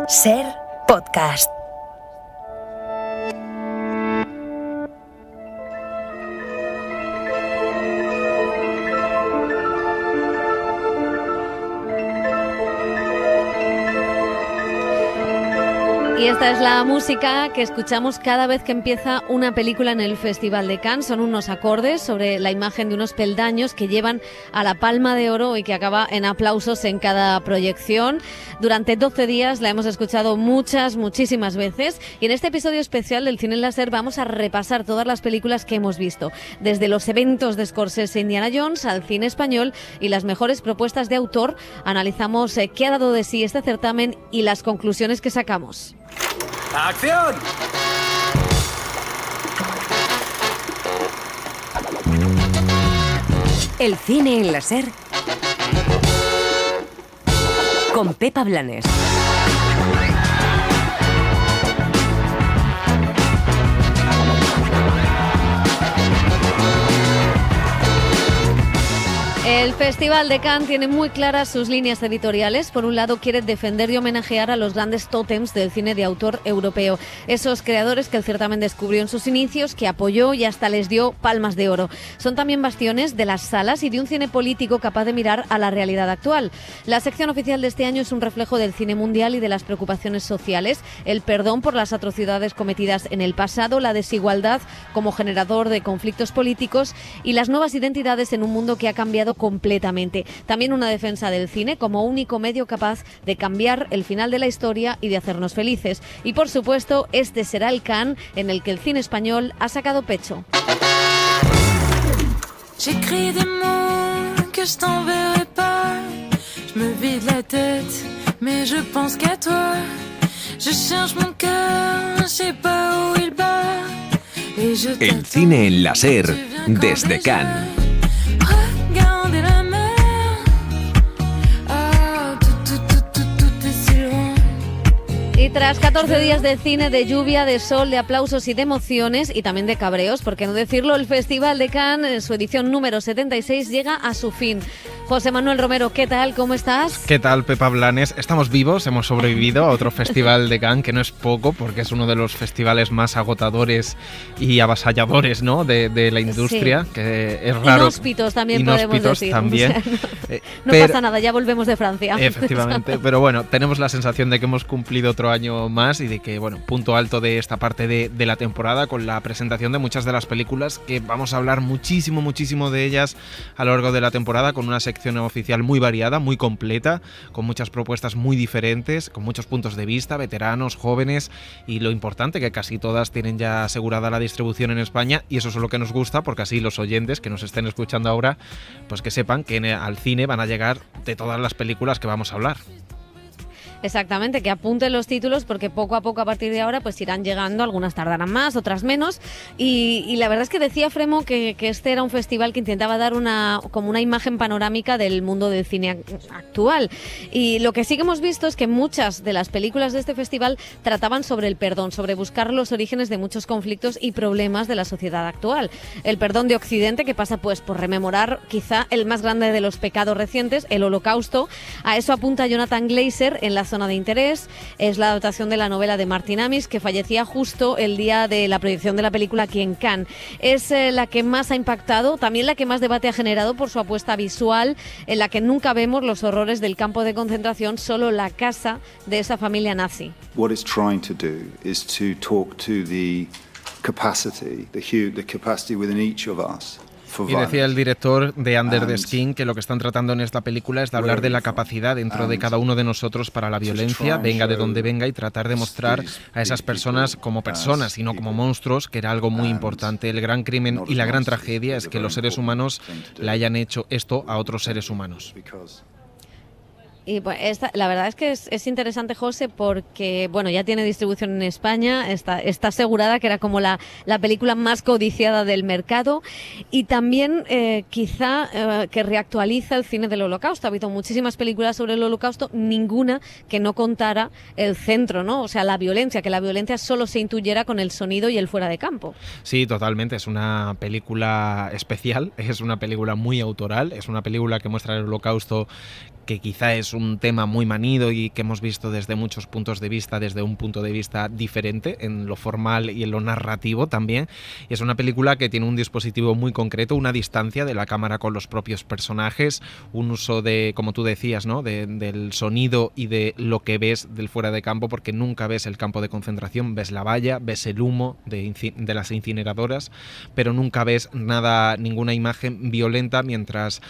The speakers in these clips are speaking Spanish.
Ser Podcast. Y esta es la música que escuchamos cada vez que empieza una película en el Festival de Cannes. Son unos acordes sobre la imagen de unos peldaños que llevan a la Palma de Oro y que acaba en aplausos en cada proyección. Durante 12 días la hemos escuchado muchísimas veces. Y en este episodio especial del Cine Láser vamos a repasar todas las películas que hemos visto. Desde los eventos de Scorsese e Indiana Jones al cine español y las mejores propuestas de autor. Analizamos qué ha dado de sí este certamen y las conclusiones que sacamos. ¡Acción! El cine en la Ser con Pepa Blanes. El Festival de Cannes tiene muy claras sus líneas editoriales. Por un lado, quiere defender y homenajear a los grandes tótems del cine de autor europeo. Esos creadores que el certamen descubrió en sus inicios, que apoyó y hasta les dio palmas de oro. Son también bastiones de las salas y de un cine político capaz de mirar a la realidad actual. La sección oficial de este año es un reflejo del cine mundial y de las preocupaciones sociales, el perdón por las atrocidades cometidas en el pasado, la desigualdad como generador de conflictos políticos y las nuevas identidades en un mundo que ha cambiado completamente. También una defensa del cine como único medio capaz de cambiar el final de la historia y de hacernos felices. Y por supuesto, este será el Cannes en el que el cine español ha sacado pecho. J'écris des mots que je t'enverrai pas. Je me vide la tête, mais je pense qu'à toi. Je cherche mon cœur, je sais pas où il bat. El cine en la Ser desde Cannes. Regardez la mer. Ah, tout est si loin. Y tras 14 días de cine, de lluvia, de sol, de aplausos y de emociones, y también de cabreos, por qué no decirlo, el Festival de Cannes, en su edición número 76, llega a su fin. José Manuel Romero, ¿qué tal? ¿Cómo estás? ¿Qué tal, Pepa Blanes? Estamos vivos, hemos sobrevivido a otro Festival de Cannes, que no es poco, porque es uno de los festivales más agotadores y avasalladores, ¿no?, de la industria, sí. Que es raro. Inhóspitos también podemos decir. También. O sea, no pasa nada, ya volvemos de Francia. Efectivamente, pero bueno, tenemos la sensación de que hemos cumplido otro año más y de que, bueno, punto alto de esta parte de la temporada con la presentación de muchas de las películas que vamos a hablar muchísimo de ellas a lo largo de la temporada, con una sección oficial muy variada, muy completa, con muchas propuestas muy diferentes, con muchos puntos de vista, veteranos, jóvenes, y lo importante, que casi todas tienen ya asegurada la distribución en España, y eso es lo que nos gusta, porque así los oyentes que nos estén escuchando ahora, pues que sepan que al cine van a llegar de todas las películas que vamos a hablar. Exactamente, que apunten los títulos porque poco a poco a partir de ahora pues irán llegando, algunas tardarán más, otras menos, y la verdad es que decía Fremo que este era un festival que intentaba dar como una imagen panorámica del mundo del cine actual, y lo que sí que hemos visto es que muchas de las películas de este festival trataban sobre el perdón, sobre buscar los orígenes de muchos conflictos y problemas de la sociedad actual. El perdón de Occidente, que pasa pues por rememorar quizá el más grande de los pecados recientes, el Holocausto. A eso apunta Jonathan Glazer en La zona de interés. Es la adaptación de la novela de Martin Amis, que fallecía justo el día de la proyección de la película aquí en Cannes. Es la que más ha impactado, también la que más debate ha generado por su apuesta visual, en la que nunca vemos los horrores del campo de concentración, solo la casa de esa familia nazi. What it's trying to do is to talk to the capacity within each of us. Y decía el director de Under the Skin que lo que están tratando en esta película es de hablar de la capacidad dentro de cada uno de nosotros para la violencia, venga de donde venga, y tratar de mostrar a esas personas como personas y no como monstruos, que era algo muy importante. El gran crimen y la gran tragedia es que los seres humanos le hayan hecho esto a otros seres humanos. Y pues la verdad es que es interesante, José, porque bueno, ya tiene distribución en España, está asegurada, que era como la película más codiciada del mercado, y también quizá que reactualiza el cine del Holocausto. Ha habido muchísimas películas sobre el Holocausto, ninguna que no contara el centro, ¿no? O sea, la violencia, que la violencia solo se intuyera con el sonido y el fuera de campo. Sí, totalmente, es una película especial, es una película muy autoral, es una película que muestra el Holocausto, que quizá es un tema muy manido y que hemos visto desde muchos puntos de vista, desde un punto de vista diferente, en lo formal y en lo narrativo también. Y es una película que tiene un dispositivo muy concreto, una distancia de la cámara con los propios personajes, un uso de, como tú decías, ¿no? Del sonido y de lo que ves del fuera de campo, porque nunca ves el campo de concentración, ves la valla, ves el humo de las incineradoras, pero nunca ves nada, ninguna imagen violenta, mientras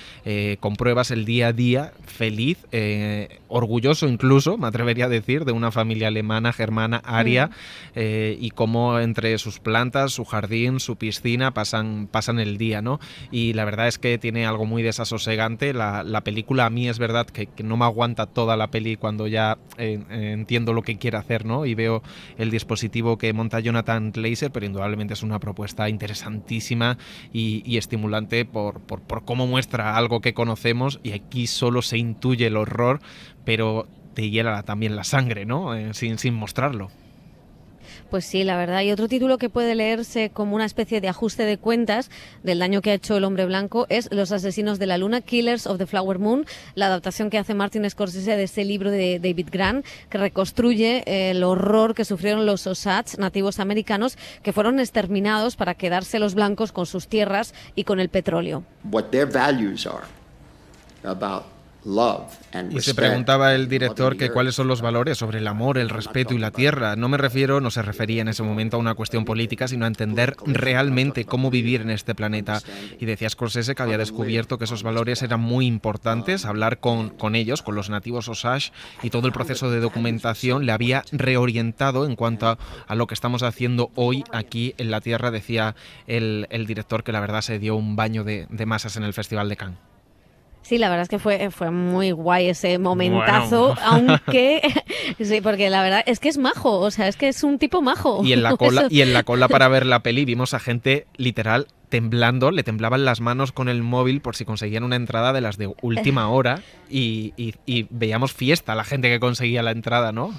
compruebas el día a día feliz, orgulloso incluso, me atrevería a decir, de una familia alemana, germana, aria, y cómo entre sus plantas, su jardín, su piscina pasan el día, ¿no? Y la verdad es que tiene algo muy desasosegante. La película, a mí es verdad que no me aguanta toda la peli cuando ya entiendo lo que quiere hacer, ¿no? Y veo el dispositivo que monta Jonathan Glazer, pero indudablemente es una propuesta interesantísima y estimulante por cómo muestra algo que conocemos, y aquí solo se intuye el horror, pero te hiela también la sangre, ¿no? Sin mostrarlo. Pues sí, la verdad. Y otro título que puede leerse como una especie de ajuste de cuentas del daño que ha hecho el hombre blanco es Los asesinos de la luna, Killers of the Flower Moon, la adaptación que hace Martin Scorsese de ese libro de David Grant, que reconstruye el horror que sufrieron los Osage, nativos americanos, que fueron exterminados para quedarse los blancos con sus tierras y con el petróleo. What their values are about love and y se respect. preguntaba el director que cuáles son los valores sobre el amor, el respeto y la tierra. No se refería en ese momento a una cuestión política, sino a entender realmente cómo vivir en este planeta. Y decía Scorsese que había descubierto que esos valores eran muy importantes, hablar con ellos, con los nativos Osage, y todo el proceso de documentación le había reorientado en cuanto a lo que estamos haciendo hoy aquí en la tierra. Decía el director que la verdad se dio un baño de masas en el Festival de Cannes. Sí, la verdad es que fue muy guay ese momentazo, bueno. Aunque sí, porque la verdad es que es majo, o sea, es que es un tipo majo. Y en la cola para ver la peli vimos a gente literal temblando, le temblaban las manos con el móvil por si conseguían una entrada de las de última hora y veíamos fiesta la gente que conseguía la entrada, ¿no?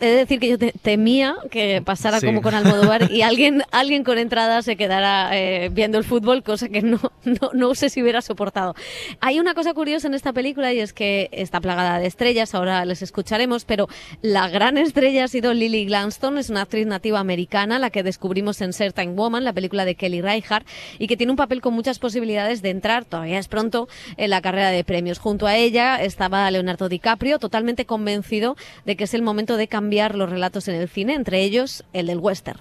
He de decir que yo temía que pasara como con Almodóvar y alguien con entrada se quedara viendo el fútbol, cosa que no sé si hubiera soportado. Hay una cosa curiosa en esta película y es que está plagada de estrellas, ahora les escucharemos, pero la gran estrella ha sido Lily Gladstone, es una actriz nativa americana, la que descubrimos en Certain Woman, la película de Kelly Reichardt, y que tiene un papel con muchas posibilidades de entrar, todavía es pronto, en la carrera de premios. Junto a ella estaba Leonardo DiCaprio, totalmente convencido de que es el momento de cambiar los relatos en el cine, entre ellos el del western.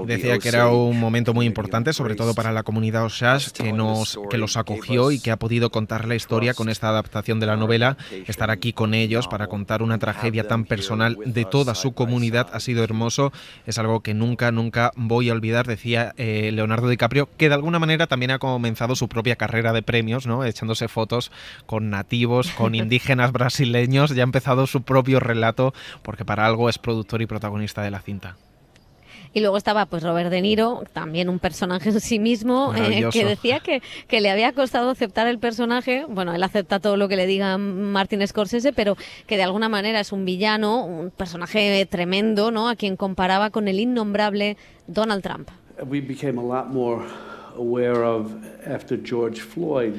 Decía que era un momento muy importante, sobre todo para la comunidad Osage, que los acogió y que ha podido contar la historia con esta adaptación de la novela. Estar aquí con ellos para contar una tragedia tan personal de toda su comunidad ha sido hermoso. Es algo que nunca voy a olvidar, decía Leonardo DiCaprio, que de alguna manera también ha comenzado su propia carrera de premios, ¿no? Echándose fotos con nativos, con indígenas brasileños. Ya ha empezado su propio relato, porque para algo es productor y protagonista de la cinta. Y luego estaba pues Robert De Niro, también un personaje en sí mismo, que decía que le había costado aceptar el personaje. Bueno, él acepta todo lo que le diga Martin Scorsese, pero que de alguna manera es un villano, un personaje tremendo, ¿no? A quien comparaba con el innombrable Donald Trump. We became a lot more aware of after George Floyd.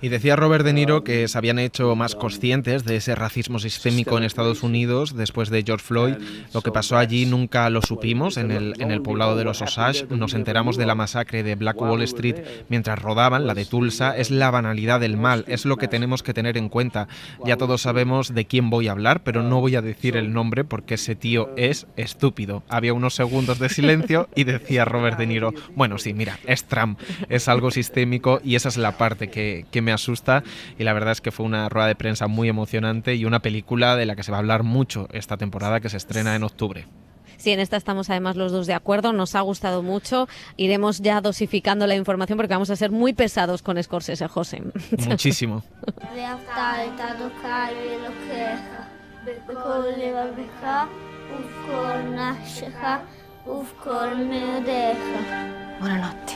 Y decía Robert De Niro que se habían hecho más conscientes de ese racismo sistémico en Estados Unidos después de George Floyd. Lo que pasó allí nunca lo supimos en el poblado de los Osage. Nos enteramos de la masacre de Black Wall Street mientras rodaban, la de Tulsa. Es la banalidad del mal, es lo que tenemos que tener en cuenta. Ya todos sabemos de quién voy a hablar, pero no voy a decir el nombre porque ese tío es estúpido. Había unos segundos de silencio y decía Robert De Niro, bueno, sí, mira, es Trump, es algo sistémico, y esa es la parte que me asusta. Y la verdad es que fue una rueda de prensa muy emocionante y una película de la que se va a hablar mucho esta temporada, que se estrena en octubre. Sí, en esta estamos además los dos de acuerdo, nos ha gustado mucho. Iremos ya dosificando la información porque vamos a ser muy pesados con Scorsese, José. Muchísimo. Buonanotte.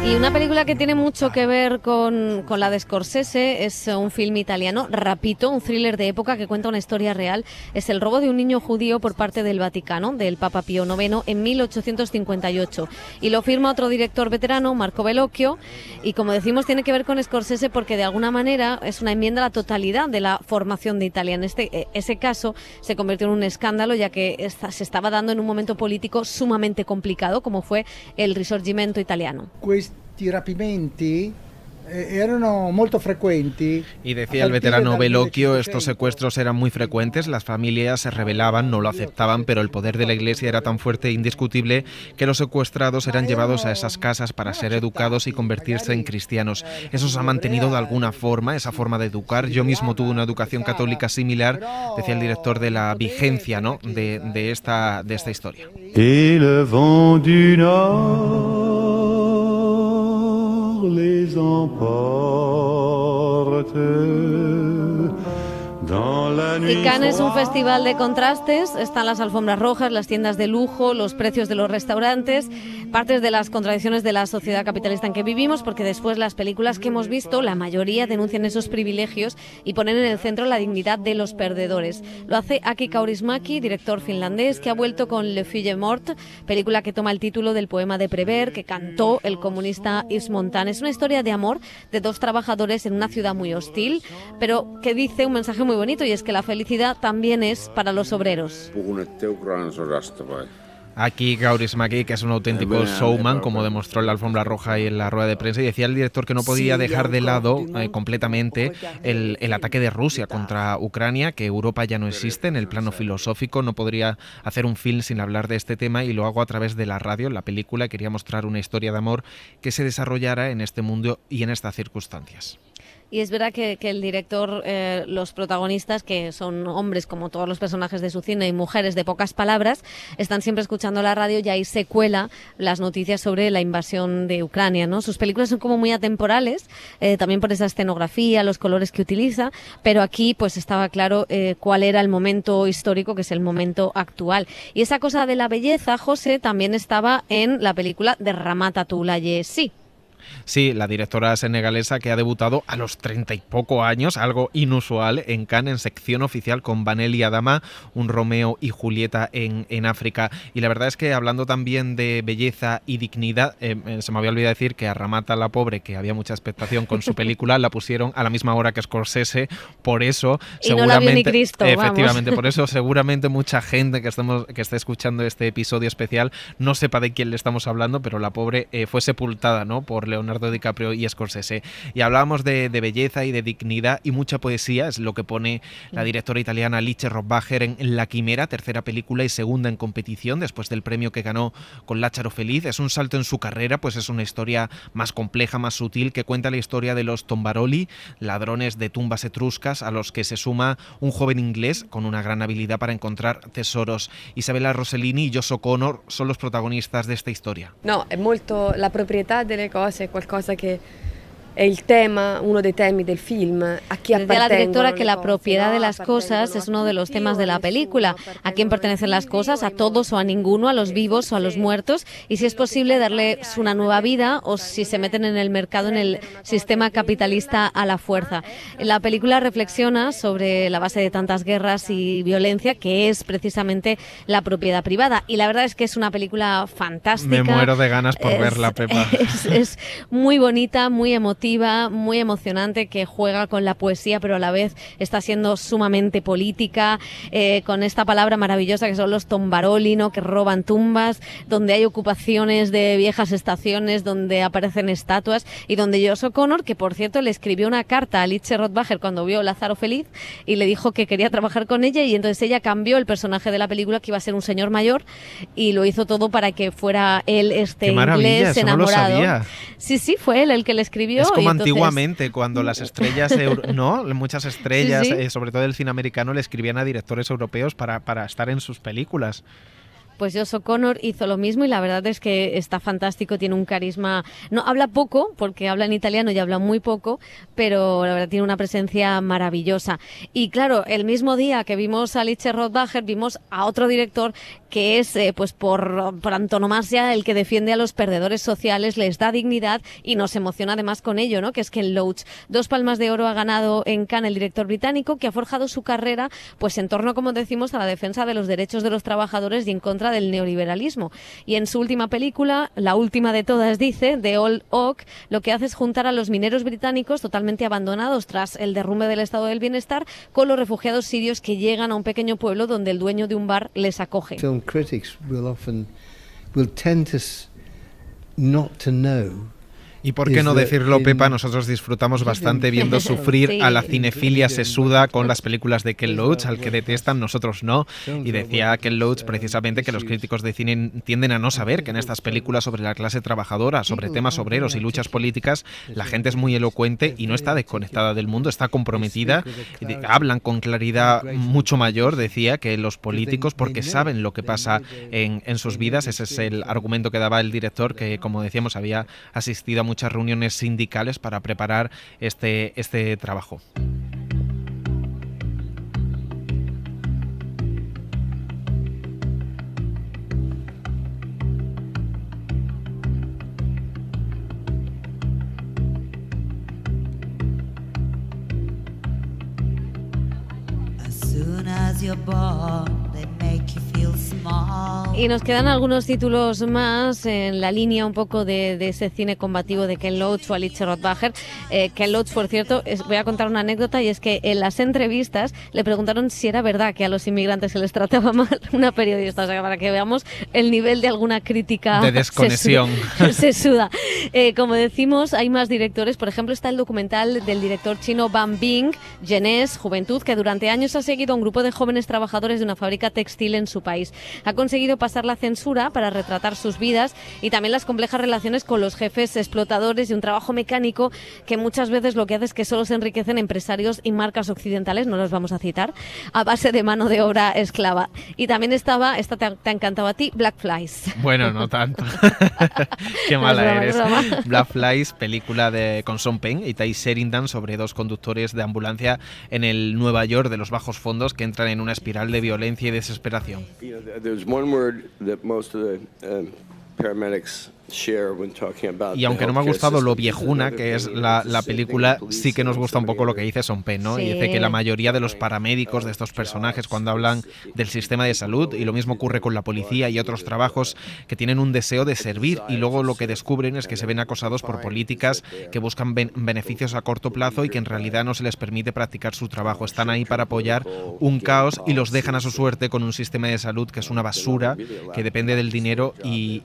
Y una película que tiene mucho que ver con la de Scorsese es un film italiano, Rapito, un thriller de época que cuenta una historia real. Es el robo de un niño judío por parte del Vaticano, del Papa Pío IX, en 1858. Y lo firma otro director veterano, Marco Bellocchio, y como decimos tiene que ver con Scorsese porque de alguna manera es una enmienda a la totalidad de la formación de Italia. En ese caso se convirtió en un escándalo ya que se estaba dando en un momento político sumamente complicado como fue el Risorgimento italiano. Questi rapimenti erano molto frequenti. Y decía el veterano Bellocchio, estos secuestros eran muy frecuentes, las familias se rebelaban, no lo aceptaban, pero el poder de la Iglesia era tan fuerte e indiscutible que los secuestrados eran llevados a esas casas para ser educados y convertirse en cristianos. Eso se ha mantenido de alguna forma, esa forma de educar. Yo mismo tuve una educación católica similar, decía el director, de la vigencia, ¿no?, de esta historia. Et le vent du nord les emporte. Y Cannes es un festival de contrastes, están las alfombras rojas, las tiendas de lujo, los precios de los restaurantes, partes de las contradicciones de la sociedad capitalista en que vivimos, porque después las películas que hemos visto, la mayoría denuncian esos privilegios y ponen en el centro la dignidad de los perdedores. Lo hace Aki Kaurismäki, director finlandés, que ha vuelto con Le Fille Morte, película que toma el título del poema de Prévert, que cantó el comunista Yves Montand. Es una historia de amor de dos trabajadores en una ciudad muy hostil, pero que dice un mensaje muy bonito, y es que la felicidad también es para los obreros. Aquí Kaurismäki, que es un auténtico showman, como demostró en la alfombra roja y en la rueda de prensa, y decía el director que no podía dejar de lado completamente el ataque de Rusia contra Ucrania, que Europa ya no existe en el plano filosófico, no podría hacer un film sin hablar de este tema, y lo hago a través de la radio. La película quería mostrar una historia de amor que se desarrollara en este mundo y en estas circunstancias. Y es verdad que el director, los protagonistas, que son hombres como todos los personajes de su cine y mujeres de pocas palabras, están siempre escuchando la radio y ahí se cuela las noticias sobre la invasión de Ucrania, ¿no? Sus películas son como muy atemporales, también por esa escenografía, los colores que utiliza, pero aquí pues estaba claro cuál era el momento histórico, que es el momento actual. Y esa cosa de la belleza, José, también estaba en la película de Ramatatou Layesi. Sí, la directora senegalesa que ha debutado a los 30 y poco años, algo inusual, en Cannes, en sección oficial con Vanelli Adama, un Romeo y Julieta en África. Y la verdad es que hablando también de belleza y dignidad, se me había olvidado decir que a Ramata la pobre, que había mucha expectación con su película, la pusieron a la misma hora que Scorsese, por eso y seguramente, no la vio ni Cristo, efectivamente, vamos. por eso seguramente mucha gente que esté escuchando este episodio especial no sepa de quién le estamos hablando, pero la pobre fue sepultada, ¿no?, por Leonardo DiCaprio y Scorsese. Y hablábamos de belleza y de dignidad y mucha poesía, es lo que pone la directora italiana Alice Rohrwacher en La Quimera, tercera película y segunda en competición después del premio que ganó con Lácharo Feliz. Es un salto en su carrera, pues es una historia más compleja, más sutil, que cuenta la historia de los Tombaroli, ladrones de tumbas etruscas, a los que se suma un joven inglés con una gran habilidad para encontrar tesoros. Isabella Rossellini y Josh O'Connor son los protagonistas de esta historia. No, è molto la proprietà delle cose, è qualcosa che è il tema, uno dei temi del film. A chi Decía la directora que la cose, propiedad de no? las cosas es uno de los temas de la película. ¿A quién pertenecen las cosas? ¿A todos o a ninguno? ¿A los vivos o a los muertos? Y si es posible darles una nueva vida o si se meten en el mercado, en el sistema capitalista a la fuerza. La película reflexiona sobre la base de tantas guerras y violencia, que es precisamente la propiedad privada. Y la verdad es que es una película fantástica. Me muero de ganas por verla, Pepa. Es muy bonita, muy emotiva, muy emocionante, que juega con la poesía, pero a la vez está siendo sumamente política, con esta palabra maravillosa que son los tombaroli, ¿no?, que roban tumbas, donde hay ocupaciones de viejas estaciones, donde aparecen estatuas, y donde Josh O'Connor, que por cierto le escribió una carta a Alice Rohrwacher cuando vio Lázaro Feliz y le dijo que quería trabajar con ella, y entonces ella cambió el personaje de la película, que iba a ser un señor mayor, y lo hizo todo para que fuera él inglés enamorado. No lo sabía. Sí, fue él el que le escribió. Es como entonces, antiguamente, cuando las estrellas, ¿no?, muchas estrellas, Sí. sobre todo del cine americano, le escribían a directores europeos para estar en sus películas. Pues Josh O'Connor hizo lo mismo y la verdad es que está fantástico, tiene un carisma, no habla poco porque habla en italiano y habla muy poco, pero la verdad tiene una presencia maravillosa. Y claro, el mismo día que vimos a Alice Rohrwacher vimos a otro director que es pues por antonomasia el que defiende a los perdedores sociales, les da dignidad y nos emociona además con ello, ¿no? Que es Ken Loach. 2 Palmas de Oro ha ganado en Cannes el director británico, que ha forjado su carrera pues en torno, como decimos, a la defensa de los derechos de los trabajadores y en contra del neoliberalismo. Y en su última película, la última de todas, dice, The Old Oak, lo que hace es juntar a los mineros británicos totalmente abandonados tras el derrumbe del estado del bienestar con los refugiados sirios que llegan a un pequeño pueblo donde el dueño de un bar les acoge. Film critics will tend to not to know. Y por qué no decirlo, Pepa, nosotros disfrutamos bastante viendo sufrir Sí. a la cinefilia sesuda con las películas de Ken Loach, al que detestan, nosotros no. Y decía Ken Loach precisamente que los críticos de cine tienden a no saber que en estas películas sobre la clase trabajadora, sobre temas obreros y luchas políticas, la gente es muy elocuente y no está desconectada del mundo, está comprometida. Hablan con claridad mucho mayor, decía, que los políticos, porque saben lo que pasa en sus vidas. Ese es el argumento que daba el director, que, como decíamos, había asistido a muchas reuniones sindicales para preparar este trabajo. Y nos quedan algunos títulos más en la línea un poco de ese cine combativo de Ken Loach o Alice Rothbacher. Ken Loach, por cierto, voy a contar una anécdota, y es que en las entrevistas le preguntaron si era verdad que a los inmigrantes se les trataba mal, una periodista, o sea, para que veamos el nivel de alguna crítica de desconexión. Sesuda. Como decimos, hay más directores. Por ejemplo, está el documental del director chino Ban Bing, Genés, Juventud, que durante años ha seguido a un grupo de jóvenes trabajadores de una fábrica textil en su país. Ha conseguido pasar la censura para retratar sus vidas y también las complejas relaciones con los jefes explotadores y un trabajo mecánico que muchas veces lo que hace es que solo se enriquecen empresarios y marcas occidentales, no los vamos a citar, a base de mano de obra esclava. Y también estaba, esta te ha encantado a ti, Black Flies. Bueno, no tanto. Qué mala eres. Black Flies, película con Sean Penn y Ty Sheridan sobre 2 conductores de ambulancia en el Nueva York de los bajos fondos que entran en una espiral de violencia y desesperación. There's one word that most of the paramedics Y aunque no me ha gustado lo viejuna que es la película, sí que nos gusta un poco lo que dice Sean Penn, ¿no? Sí. Y dice que la mayoría de los paramédicos de estos personajes, cuando hablan del sistema de salud, y lo mismo ocurre con la policía y otros trabajos, que tienen un deseo de servir, y luego lo que descubren es que se ven acosados por políticas que buscan beneficios a corto plazo y que en realidad no se les permite practicar su trabajo. Están ahí para apoyar un caos y los dejan a su suerte con un sistema de salud que es una basura, que depende del dinero y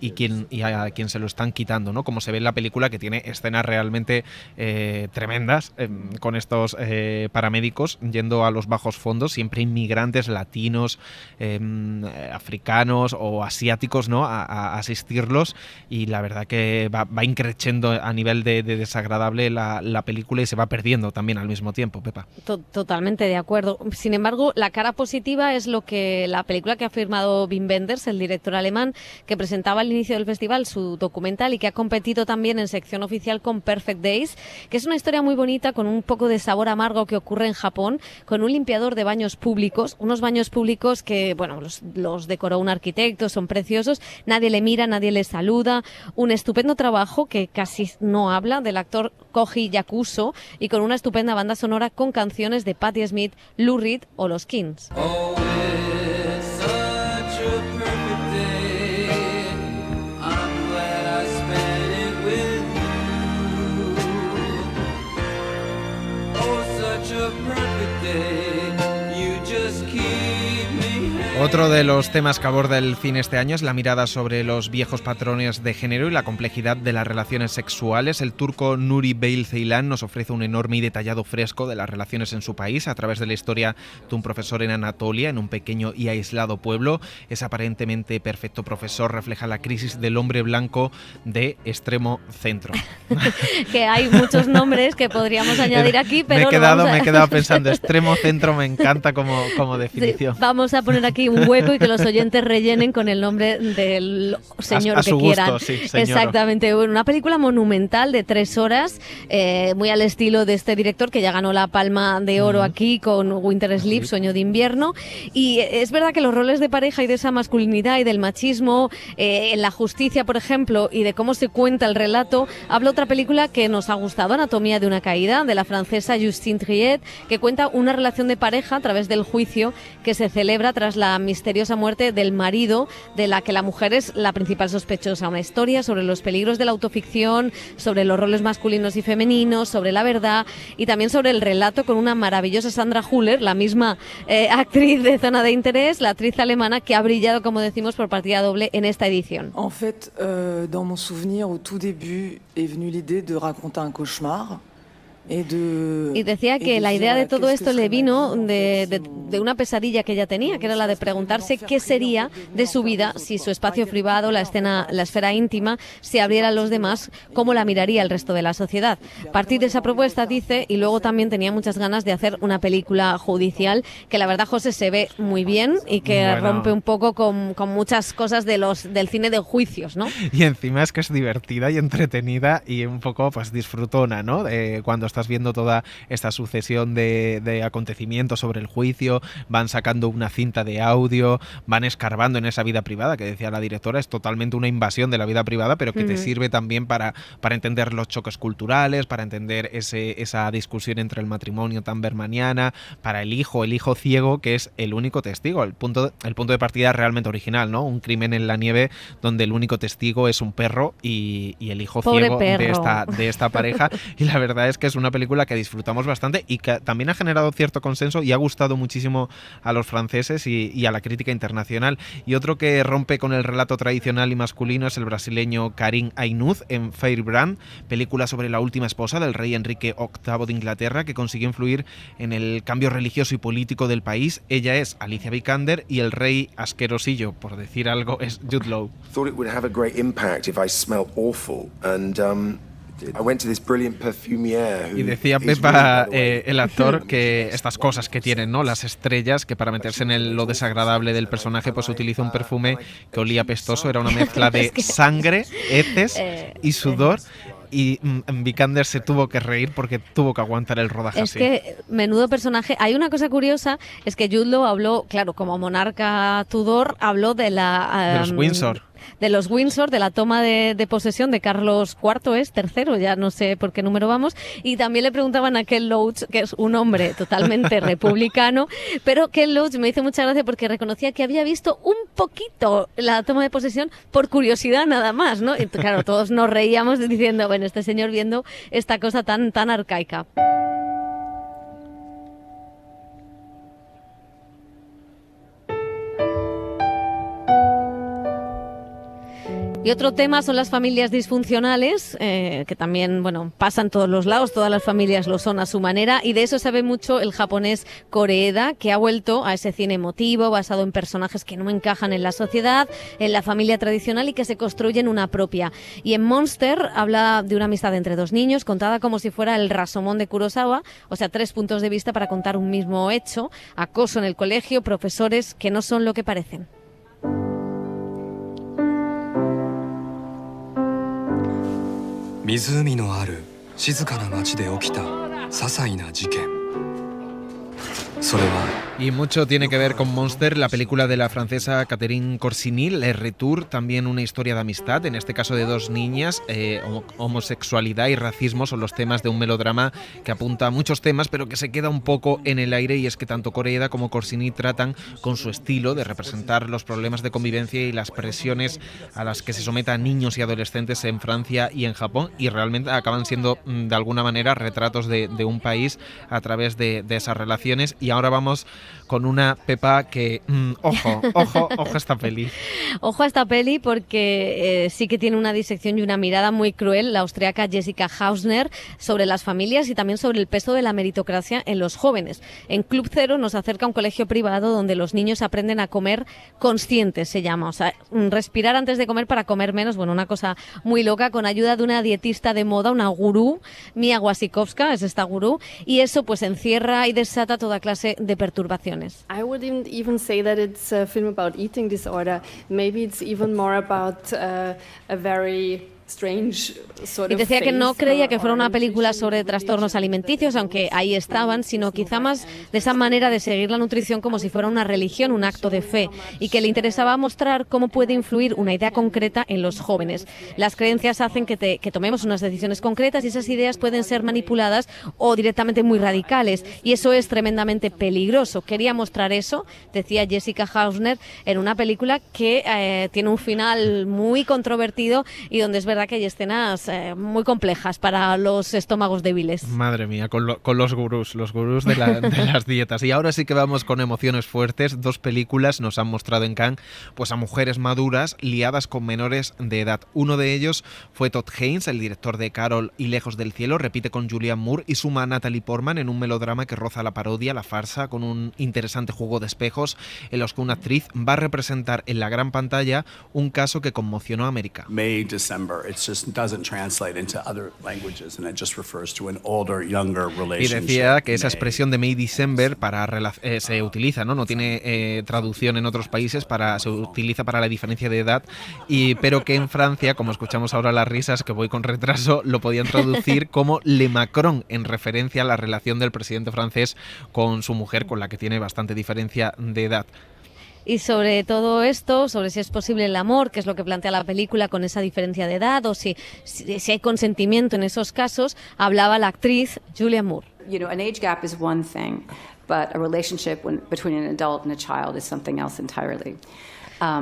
a quien se lo están quitando, ¿no? Como se ve en la película, que tiene escenas realmente tremendas con estos paramédicos yendo a los bajos fondos, siempre inmigrantes latinos, africanos o asiáticos, ¿no? A asistirlos, y la verdad que va increciendo a nivel de desagradable la película y se va perdiendo también al mismo tiempo, Pepa. Totalmente de acuerdo. Sin embargo, la cara positiva es la película que ha firmado Wim Wenders, el director alemán, que presentaba al inicio del festival su documental y que ha competido también en sección oficial con Perfect Days, que es una historia muy bonita con un poco de sabor amargo que ocurre en Japón, con un limpiador de baños públicos, unos baños públicos que, bueno, los decoró un arquitecto, son preciosos, nadie le mira, nadie le saluda, un estupendo trabajo que casi no habla del actor Koji Yakuso y con una estupenda banda sonora con canciones de Patti Smith, Lou Reed o los Kings. Otro de los temas que aborda el cine este año es la mirada sobre los viejos patrones de género y la complejidad de las relaciones sexuales. El turco Nuri Bilge Ceylan nos ofrece un enorme y detallado fresco de las relaciones en su país a través de la historia de un profesor en Anatolia, en un pequeño y aislado pueblo. Ese aparentemente perfecto profesor refleja la crisis del hombre blanco de extremo centro. Que hay muchos nombres que podríamos añadir aquí, pero me he quedado pensando, extremo centro me encanta como definición. Sí, vamos a poner aquí un hueco y que los oyentes rellenen con el nombre del señor a que su quieran. gusto, sí, señor. Exactamente. Bueno, una película monumental de 3 horas, muy al estilo de este director que ya ganó la Palma de Oro aquí con Winter Sleep, Sueño de Invierno. Y es verdad que los roles de pareja y de esa masculinidad y del machismo, en la justicia, por ejemplo, y de cómo se cuenta el relato, habla otra película que nos ha gustado, Anatomía de una caída, de la francesa Justine Triet, que cuenta una relación de pareja a través del juicio que se celebra tras la misteriosa muerte del marido, de la que la mujer es la principal sospechosa. Una historia sobre los peligros de la autoficción, sobre los roles masculinos y femeninos, sobre la verdad y también sobre el relato con una maravillosa Sandra Hüller, la misma actriz de Zona de Interés, la actriz alemana que ha brillado, como decimos, por partida doble en esta edición. En fait, dans mon souvenir, au tout début est venue l'idée de raconter un cauchemar. Y decía que la idea de todo esto le vino de una pesadilla que ella tenía, que era la de preguntarse qué sería de su vida si su espacio privado, la esfera íntima, se abriera a los demás, cómo la miraría el resto de la sociedad. Partir de esa propuesta, dice, y luego también tenía muchas ganas de hacer una película judicial, que la verdad, José, se ve muy bien y que rompe un poco con muchas cosas del cine de juicios, ¿no? Y encima es que es divertida y entretenida y un poco pues disfrutona, ¿no? Cuando estás viendo toda esta sucesión de acontecimientos sobre el juicio, van sacando una cinta de audio, van escarbando en esa vida privada, que decía la directora, es totalmente una invasión de la vida privada, pero que te sirve también para entender los choques culturales, para entender esa discusión entre el matrimonio tan bermaniana, para el hijo ciego, que es el único testigo, el punto de partida realmente original, ¿no? Un crimen en la nieve donde el único testigo es un perro y el hijo ciego de esta pareja, y la verdad es que es una película que disfrutamos bastante y que también ha generado cierto consenso y ha gustado muchísimo a los franceses y a la crítica internacional. Y otro que rompe con el relato tradicional y masculino es el brasileño Karim Ainuz en Firebrand, película sobre la última esposa del rey Enrique VIII de Inglaterra, que consiguió influir en el cambio religioso y político del país. Ella es Alicia Vikander y el rey asquerosillo, por decir algo, es Jude Law. Thought it would have a great impact if I smelled awful and I went to this brilliant perfumier y decía Pepa, el actor, que estas cosas que tienen, ¿no? Las estrellas, que para meterse en lo desagradable del personaje pues utiliza un perfume que olía pestoso, era una mezcla de sangre, heces y sudor. Y Vikander se tuvo que reír porque tuvo que aguantar el rodaje así. Es que menudo personaje. Hay una cosa curiosa, es que Jude Law habló, claro, como monarca Tudor, habló de los Windsor. De los Windsor, de la toma de posesión de Carlos IV, tercero, ya no sé por qué número vamos, y también le preguntaban a Ken Loach, que es un hombre totalmente republicano, pero Ken Loach me hizo mucha gracia porque reconocía que había visto un poquito la toma de posesión por curiosidad nada más, ¿no? Y claro, todos nos reíamos diciendo, bueno, este señor viendo esta cosa tan arcaica. Y otro tema son las familias disfuncionales, que también, bueno, pasan en todos los lados, todas las familias lo son a su manera, y de eso sabe mucho el japonés Koreeda, que ha vuelto a ese cine emotivo, basado en personajes que no encajan en la sociedad, en la familia tradicional y que se construyen una propia. Y en Monster habla de una amistad entre dos niños, contada como si fuera el Rashomon de Kurosawa, o sea, 3 puntos de vista para contar un mismo hecho: acoso en el colegio, profesores que no son lo que parecen. 湖のある静かな町で起きた些細な事件。それは Y mucho tiene que ver con Monster, la película de la francesa Catherine Corsini, Le Retour, también una historia de amistad, en este caso de dos niñas. Homosexualidad y racismo son los temas de un melodrama que apunta a muchos temas, pero que se queda un poco en el aire, y es que tanto Koreeda como Corsini tratan con su estilo de representar los problemas de convivencia y las presiones a las que se sometan niños y adolescentes en Francia y en Japón, y realmente acaban siendo de alguna manera retratos de un país a través de esas relaciones. Y ahora vamos con una Pepa que, ojo a esta peli. Ojo a esta peli porque sí que tiene una disección y una mirada muy cruel, la austriaca Jessica Hausner, sobre las familias y también sobre el peso de la meritocracia en los jóvenes. En Club Cero nos acerca a un colegio privado donde los niños aprenden a comer conscientes, se llama, o sea, respirar antes de comer para comer menos, bueno, una cosa muy loca, con ayuda de una dietista de moda, una gurú, Mia Wasikowska, es esta gurú, y eso pues encierra y desata toda clase de perturbaciones. relaciones. I wouldn't even say that it's a film about eating disorder. Maybe it's even more about a very Y decía que no creía que fuera una película sobre trastornos alimenticios, aunque ahí estaban, sino quizá más de esa manera de seguir la nutrición como si fuera una religión, un acto de fe, y que le interesaba mostrar cómo puede influir una idea concreta en los jóvenes. Las creencias hacen que tomemos unas decisiones concretas y esas ideas pueden ser manipuladas o directamente muy radicales, y eso es tremendamente peligroso. Quería mostrar eso, decía Jessica Hausner, en una película que tiene un final muy controvertido y donde es verdad que hay escenas muy complejas para los estómagos débiles. Madre mía, con los gurús de las dietas. Y ahora sí que vamos con emociones fuertes. 2 películas nos han mostrado en Cannes pues a mujeres maduras liadas con menores de edad. Uno de ellos fue Todd Haynes, el director de Carol y Lejos del cielo. Repite con Julianne Moore y suma a Natalie Portman en un melodrama que roza la parodia, la farsa, con un interesante juego de espejos en los que una actriz va a representar en la gran pantalla un caso que conmocionó a América. May, December. It just doesn't translate into other languages and it just refers to an older, younger relationship. Y decía que esa expresión de May December se utiliza, no tiene traducción en otros países, se utiliza para la diferencia de edad, pero que en Francia, como escuchamos ahora las risas, que voy con retraso, lo podían traducir como Le Macron, en referencia a la relación del presidente francés con su mujer, con la que tiene bastante diferencia de edad. Y sobre todo esto, sobre si es posible el amor, que es lo que plantea la película con esa diferencia de edad, o si hay consentimiento en esos casos, hablaba la actriz Julianne Moore. You know, an age gap is one thing, but a relationship between an adult and a child is something else entirely.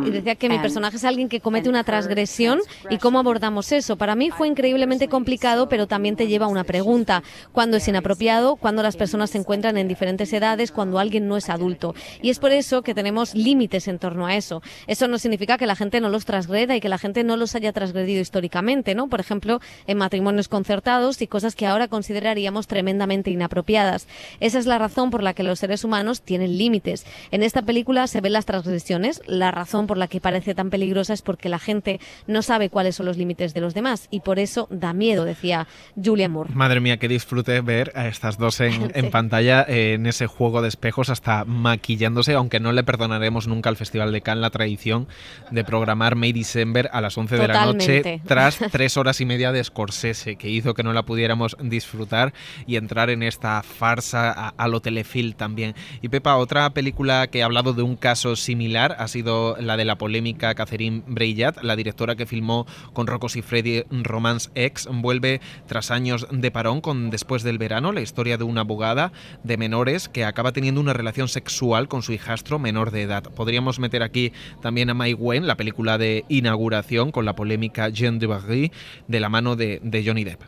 Y decía que mi personaje es alguien que comete una transgresión y cómo abordamos eso. Para mí fue increíblemente complicado, pero también te lleva a una pregunta. ¿Cuándo es inapropiado? ¿Cuándo las personas se encuentran en diferentes edades? ¿Cuando alguien no es adulto? Y es por eso que tenemos límites en torno a eso. Eso no significa que la gente no los transgreda y que la gente no los haya transgredido históricamente, ¿no? Por ejemplo, en matrimonios concertados y cosas que ahora consideraríamos tremendamente inapropiadas. Esa es la razón por la que los seres humanos tienen límites. En esta película se ven las transgresiones. La razón por la que parece tan peligrosa es porque la gente no sabe cuáles son los límites de los demás y por eso da miedo, decía Julianne Moore. Madre mía, qué disfrute ver a estas dos en pantalla en ese juego de espejos, hasta maquillándose, aunque no le perdonaremos nunca al Festival de Cannes la tradición de programar May December a las 11 de la noche tras 3 horas y media de Scorsese, que hizo que no la pudiéramos disfrutar y entrar en esta farsa a lo telefilm también. Y Pepa, otra película que ha hablado de un caso similar ha sido la de la polémica Catherine Breillat, la directora que filmó con Rocco Siffredi Romance X, vuelve tras años de parón con Después del verano, la historia de una abogada de menores que acaba teniendo una relación sexual con su hijastro menor de edad. Podríamos meter aquí también a Mai Wen, la película de inauguración con la polémica Jeanne du Barry, de la mano de Johnny Depp.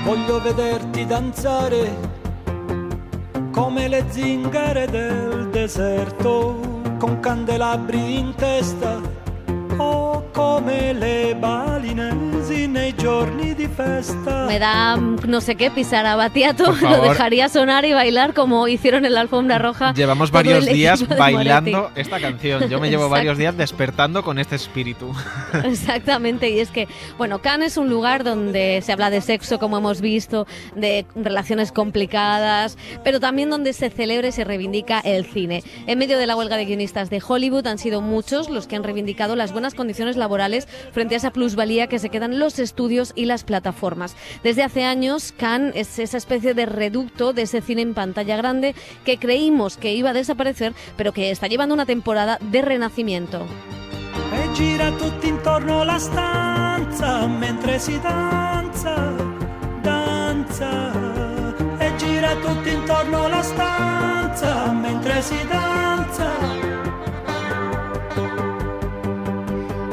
Voglio vederti danzare come le zingare del deserto, con candelabri in testa o come le balinesi nei giorni di festa. Me da no sé qué pisar a Battiato, lo dejaría sonar y bailar como hicieron en la alfombra roja. Llevamos varios días bailando esta canción. Yo me llevo varios días despertando con este espíritu. Exactamente, y es que, bueno, Cannes es un lugar donde se habla de sexo, como hemos visto, de relaciones complicadas, pero también donde se celebra y se reivindica el cine. En medio de la huelga de guionistas de Hollywood han sido muchos los que han reivindicado las buenas condiciones laborales frente a esa plusvalía que se quedan los estudios y las plataformas. Desde hace años, Cannes es esa especie de reducto de ese cine en pantalla grande que creímos que iba a desaparecer, pero que está llevando una temporada de renacimiento. E gira tutto intorno la stanza mentre si danza, danza. E gira tutto intorno la stanza mentre si danza.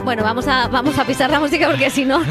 Bueno, vamos a pisar la música porque si no,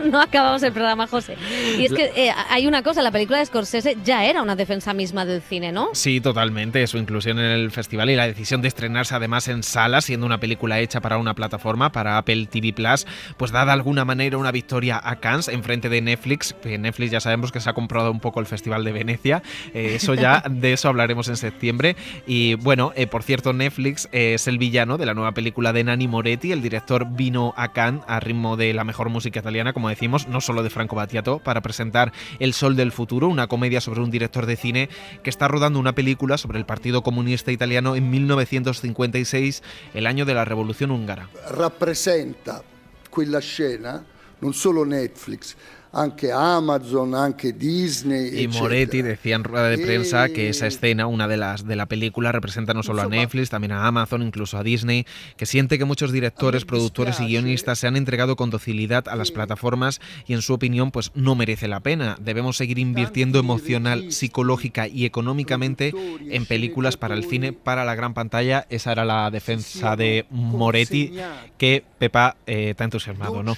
no acabamos el programa, José. Y es que hay una cosa, la película de Scorsese ya era una defensa misma del cine, ¿no? Sí, totalmente. Su inclusión en el festival y la decisión de estrenarse además en salas, siendo una película hecha para una plataforma, para Apple TV Plus, pues da de alguna manera una victoria a Cannes en frente de Netflix. Netflix ya sabemos que se ha comprado un poco el Festival de Venecia. De eso hablaremos en septiembre. Y bueno, por cierto, Netflix es el villano de la nueva película de Nanni Moretti. El director vino a Cannes a ritmo de la mejor música italiana, como decimos, no solo de Franco Battiato, para presentar El Sol del Futuro, una comedia sobre un director de cine que está rodando una película sobre el Partido Comunista Italiano en 1956, el año de la Revolución Húngara. Rappresenta quella scena non solo Netflix, anche Amazon, anche Disney, y Moretti decía en rueda de prensa que esa escena, una de la película, representa no solo a Netflix, también a Amazon, incluso a Disney, que siente que muchos directores, productores y guionistas se han entregado con docilidad a las plataformas y en su opinión pues no merece la pena. Debemos seguir invirtiendo emocional, psicológica y económicamente en películas para el cine, para la gran pantalla. Esa era la defensa de Moretti, que Pepa te ha entusiasmado, ¿no?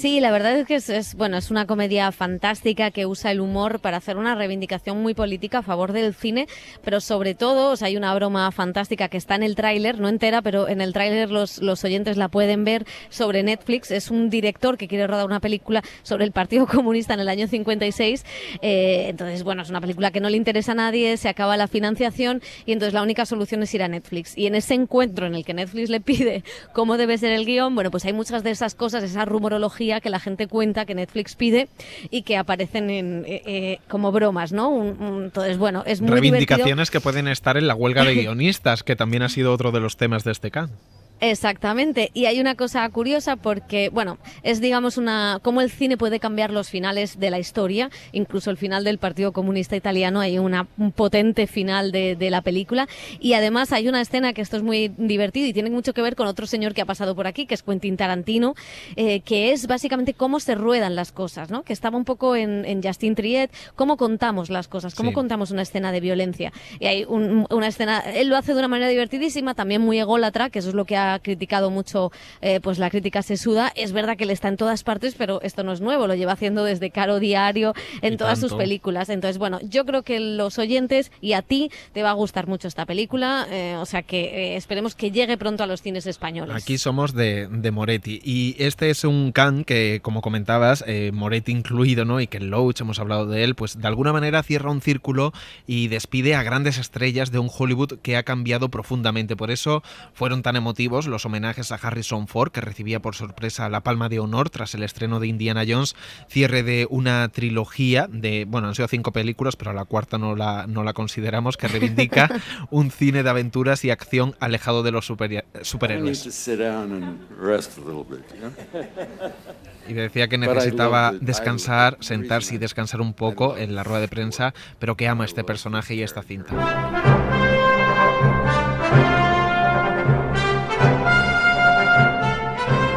Sí, la verdad es que es una comedia fantástica que usa el humor para hacer una reivindicación muy política a favor del cine, pero sobre todo, hay una broma fantástica que está en el tráiler, no entera, pero en el tráiler los oyentes la pueden ver, sobre Netflix. Es un director que quiere rodar una película sobre el Partido Comunista en el año 56, entonces es una película que no le interesa a nadie, se acaba la financiación y entonces la única solución es ir a Netflix. Y en ese encuentro en el que Netflix le pide cómo debe ser el guión, pues hay muchas de esas cosas, esa rumorología que la gente cuenta que Netflix pide y que aparecen como bromas, ¿no? Entonces, es muy reivindicaciones divertido. Que pueden estar en la huelga de guionistas, que también ha sido otro de los temas de este Cannes. Exactamente, y hay una cosa curiosa porque, es cómo el cine puede cambiar los finales de la historia, incluso el final del Partido Comunista Italiano, hay un potente final de la película, y además hay una escena que esto es muy divertido y tiene mucho que ver con otro señor que ha pasado por aquí, que es Quentin Tarantino, que es básicamente cómo se ruedan las cosas, ¿no? Que estaba un poco en Justin Triet, cómo contamos las cosas, cómo contamos una escena de violencia, y hay una escena, él lo hace de una manera divertidísima, también muy ególatra, que eso es lo que ha criticado mucho, la crítica sesuda. Es verdad que él está en todas partes, pero esto no es nuevo, lo lleva haciendo desde Caro Diario en todas sus películas. Entonces, yo creo que los oyentes y a ti te va a gustar mucho esta película, esperemos que llegue pronto a los cines españoles. Aquí somos de Moretti, y este es un Cannes que, como comentabas, Moretti incluido, ¿no? Y Ken Loach, hemos hablado de él, pues de alguna manera cierra un círculo y despide a grandes estrellas de un Hollywood que ha cambiado profundamente. Por eso fueron tan emotivos los homenajes a Harrison Ford, que recibía por sorpresa la Palma de Honor tras el estreno de Indiana Jones, cierre de una trilogía de, han sido 5 películas, pero la cuarta no la consideramos, que reivindica un cine de aventuras y acción alejado de los superhéroes. Y decía que necesitaba descansar, sentarse y descansar un poco en la rueda de prensa, pero que ama este personaje y esta cinta.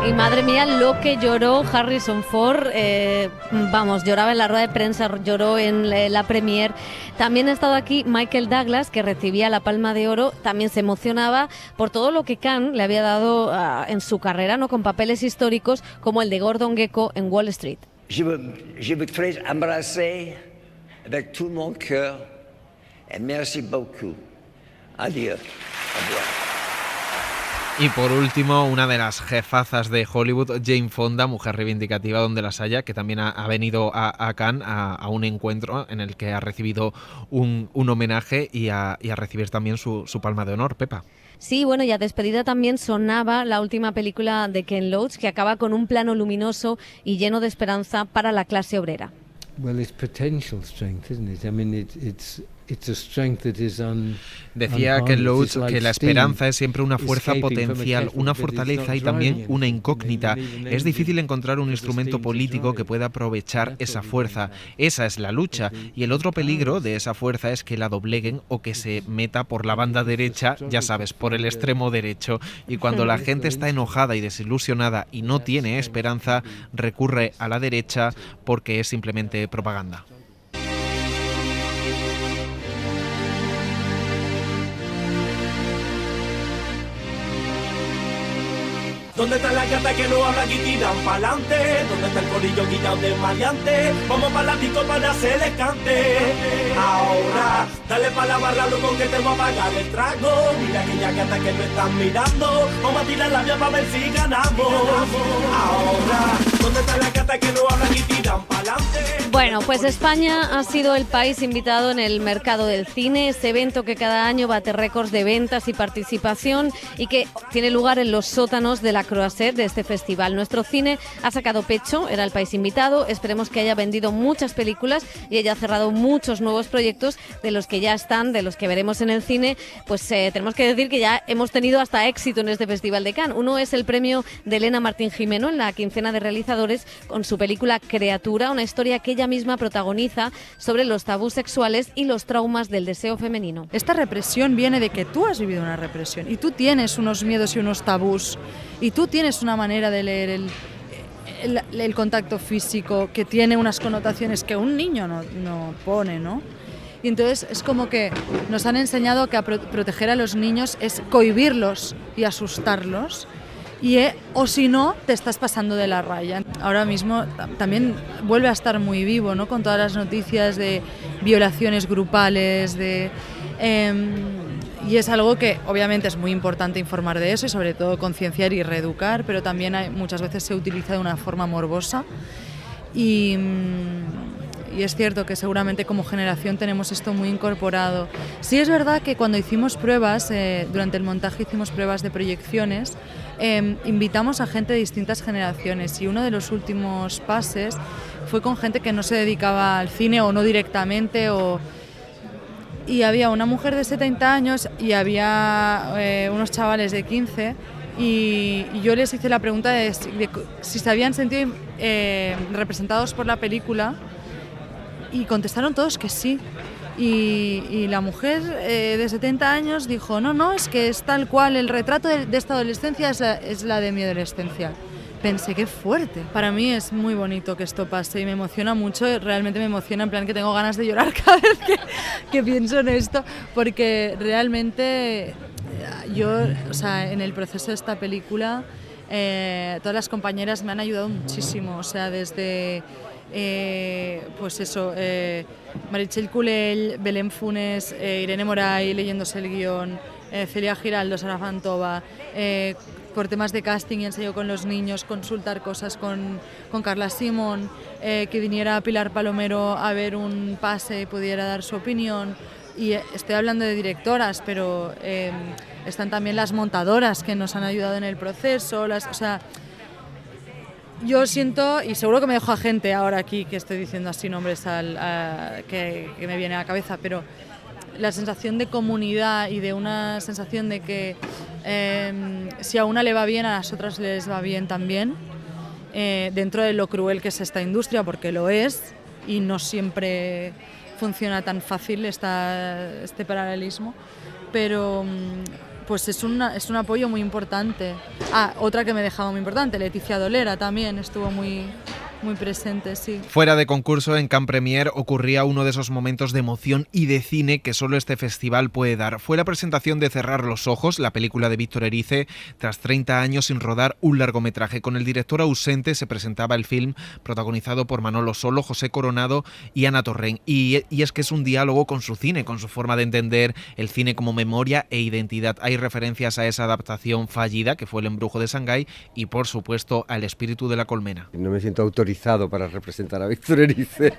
Y madre mía, lo que lloró Harrison Ford, lloraba en la rueda de prensa, lloró en la premiere. También ha estado aquí Michael Douglas, que recibía la Palma de Oro, también se emocionaba por todo lo que Cannes le había dado en su carrera, ¿no? Con papeles históricos como el de Gordon Gekko en Wall Street. Je voudrais embrasser avec tout mon cœur et merci beaucoup. Adiós. Y por último, una de las jefazas de Hollywood, Jane Fonda, mujer reivindicativa donde las haya, que también ha venido a Cannes a un encuentro en el que ha recibido un homenaje y a recibir también su Palma de Honor. Pepa. Sí, y a despedida también sonaba la última película de Ken Loach, que acaba con un plano luminoso y lleno de esperanza para la clase obrera. Well, it's potential strength, isn't it? I mean, it's a strength that is Decía Ken Loach que la esperanza es siempre una fuerza potencial, una fortaleza y también una incógnita. Es difícil encontrar un instrumento político que pueda aprovechar esa fuerza. Esa es la lucha. Y el otro peligro de esa fuerza es que la dobleguen o que se meta por la banda derecha, ya sabes, por el extremo derecho. Y cuando la gente está enojada y desilusionada y no tiene esperanza, recurre a la derecha porque es simplemente propaganda. ¿Dónde está la gata que no habla y tiran pa'lante? ¿Dónde está el corillo guillado de maleante? Vamos pa' la disco para hacerles cante. Ahora, dale pa' la barra, loco, que te voy a pagar el trago. Mira aquella gata que me están mirando. Vamos a tirar la vía para ver si ganamos. Ahora, ¿dónde está la gata que no habla y tiran pa'lante? Bueno, pues España ha sido el país invitado en el mercado del cine, ese evento que cada año bate récords de ventas y participación y que tiene lugar en los sótanos de la Croisette de este festival. Nuestro cine ha sacado pecho, era el país invitado, esperemos que haya vendido muchas películas y haya cerrado muchos nuevos proyectos de los que ya están, de los que veremos en el cine. Pues tenemos que decir que ya hemos tenido hasta éxito en este Festival de Cannes. Uno es el premio de Elena Martín Jimeno en la quincena de realizadores con su película Criatura, una historia que ella misma protagoniza sobre los tabús sexuales y los traumas del deseo femenino. Esta represión viene de que tú has vivido una represión y tú tienes unos miedos y unos tabús y tú tienes una manera de leer el contacto físico que tiene unas connotaciones que un niño no pone, ¿no? Y entonces es como que nos han enseñado que proteger a los niños es cohibirlos y asustarlos. O si no, te estás pasando de la raya. Ahora mismo también vuelve a estar muy vivo, ¿no? Con todas las noticias de violaciones grupales, y es algo que obviamente es muy importante informar de eso y sobre todo concienciar y reeducar, pero también muchas veces se utiliza de una forma morbosa. Y es cierto que seguramente como generación tenemos esto muy incorporado. Sí es verdad que cuando hicimos pruebas, durante el montaje hicimos pruebas de proyecciones, invitamos a gente de distintas generaciones y uno de los últimos pases fue con gente que no se dedicaba al cine o no directamente, y había una mujer de 70 años y había unos chavales de 15 y yo les hice la pregunta de si se habían sentido representados por la película y contestaron todos que sí. Y la mujer de 70 años dijo, no, es que es tal cual, el retrato de esta adolescencia es la de mi adolescencia. Pensé, qué fuerte. Para mí es muy bonito que esto pase y me emociona mucho, realmente me emociona, en plan que tengo ganas de llorar cada vez que pienso en esto, porque realmente yo, o sea, en el proceso de esta película, todas las compañeras me han ayudado muchísimo, o sea, desde... pues eso, Meritxell Culell, Belén Funes, Irene Moray leyéndose el guión, Celia Giraldo, Sara Fantova, por temas de casting y ensayo con los niños, consultar cosas con Carla Simón, que viniera Pilar Palomero a ver un pase y pudiera dar su opinión. Y estoy hablando de directoras, pero están también las montadoras que nos han ayudado en el proceso, o sea... Yo siento, y seguro que me dejo a gente ahora aquí que estoy diciendo así nombres que me viene a la cabeza, pero la sensación de comunidad y de una sensación de que si a una le va bien, a las otras les va bien también, dentro de lo cruel que es esta industria, porque lo es, y no siempre funciona tan fácil este paralelismo, pero... pues es un apoyo muy importante. Otra que me dejaba muy importante, Leticia Dolera también estuvo muy presente, sí. Fuera de concurso, en Cannes Premiere ocurría uno de esos momentos de emoción y de cine que solo este festival puede dar. Fue la presentación de Cerrar los ojos, la película de Víctor Erice, tras 30 años sin rodar un largometraje. Con el director ausente se presentaba el film protagonizado por Manolo Solo, José Coronado y Ana Torrent. Y es que es un diálogo con su cine, con su forma de entender el cine como memoria e identidad. Hay referencias a esa adaptación fallida, que fue El embrujo de Shanghái, y por supuesto al espíritu de la colmena. No me siento autorizado para representar a Víctor Erice.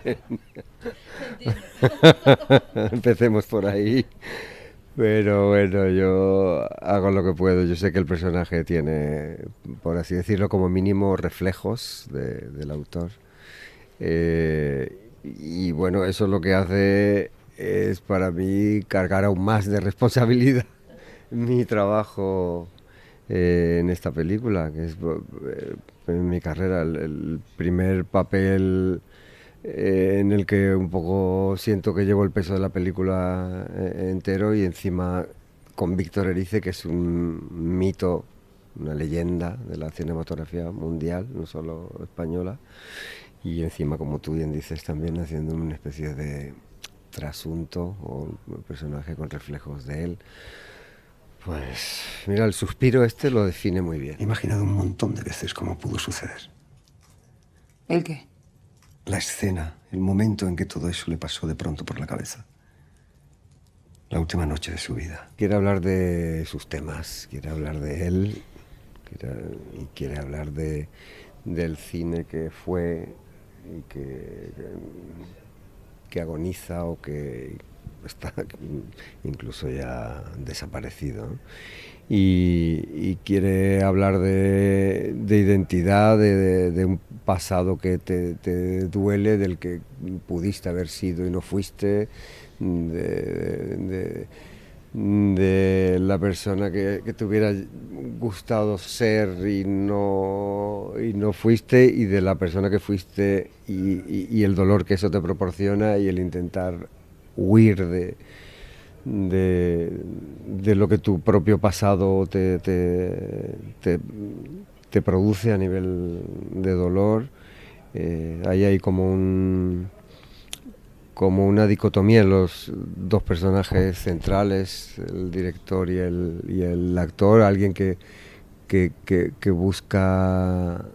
Empecemos por ahí. Pero bueno, yo hago lo que puedo. Yo sé que el personaje tiene, por así decirlo, como mínimo reflejos del autor. Y bueno, eso lo que hace es para mí cargar aún más de responsabilidad mi trabajo en esta película, que es en mi carrera el primer papel en el que un poco siento que llevo el peso de la película entero, y encima con Víctor Erice, que es un mito, una leyenda de la cinematografía mundial, no solo española, y encima, como tú bien dices, también haciendo una especie de trasunto o un personaje con reflejos de él. Pues mira, el suspiro este lo define muy bien. He imaginado un montón de veces cómo pudo suceder. ¿El qué? La escena, el momento en que todo eso le pasó de pronto por la cabeza. La última noche de su vida. Quiere hablar de sus temas, quiere hablar de él, quiere hablar del cine que fue y que agoniza o que está incluso ya desaparecido, ¿no? Y quiere hablar de identidad, de un pasado que te duele, del que pudiste haber sido y no fuiste, de la persona que te hubiera gustado ser y no fuiste, y de la persona que fuiste y el dolor que eso te proporciona, y el intentar huir de lo que tu propio pasado te produce a nivel de dolor. Ahí hay como una dicotomía en los dos personajes centrales, el director y el actor, alguien que busca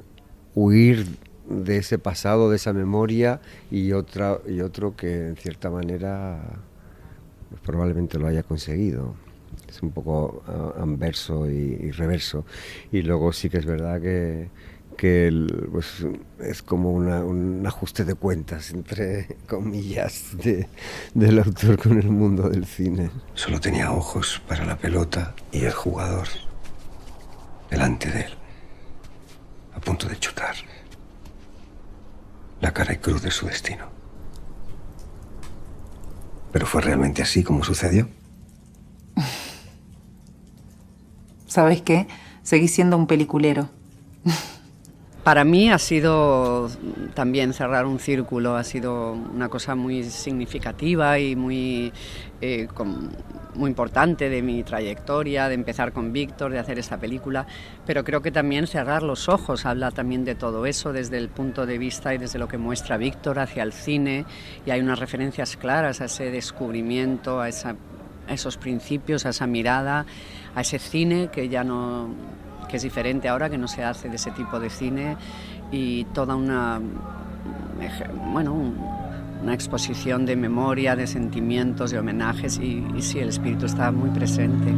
huir de ese pasado, de esa memoria, y otro que en cierta manera pues probablemente lo haya conseguido. Es un poco anverso y reverso. Y luego sí que es verdad que pues es como un ajuste de cuentas, entre comillas, del autor con el mundo del cine. Solo tenía ojos para la pelota y el jugador delante de él, a punto de chutar la cara y cruz de su destino. ¿Pero fue realmente así como sucedió? ¿Sabes qué? Seguí siendo un peliculero. Para mí ha sido también cerrar un círculo, ha sido una cosa muy significativa y muy importante de mi trayectoria, de empezar con Víctor, de hacer esta película, pero creo que también cerrar los ojos habla también de todo eso desde el punto de vista y desde lo que muestra Víctor hacia el cine, y hay unas referencias claras a ese descubrimiento, a esos principios, a esa mirada, a ese cine que ya no... que es diferente ahora, que no se hace de ese tipo de cine, y toda una exposición de memoria, de sentimientos, de homenajes, y sí, el espíritu está muy presente.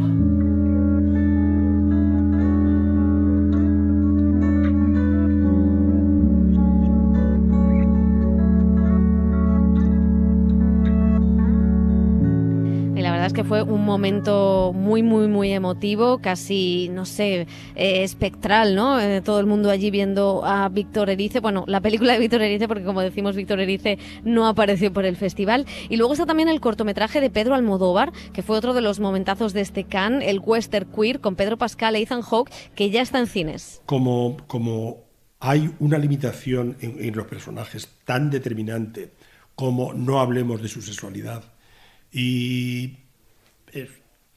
Que fue un momento muy, muy, muy emotivo, casi, no sé, espectral, ¿no? Todo el mundo allí viendo a Víctor Erice, bueno, la película de Víctor Erice, porque como decimos, Víctor Erice no apareció por el festival. Y luego está también el cortometraje de Pedro Almodóvar, que fue otro de los momentazos de este Cannes, el western queer, con Pedro Pascal e Ethan Hawke, que ya está en cines. Como hay una limitación en los personajes tan determinante como no hablemos de su sexualidad, y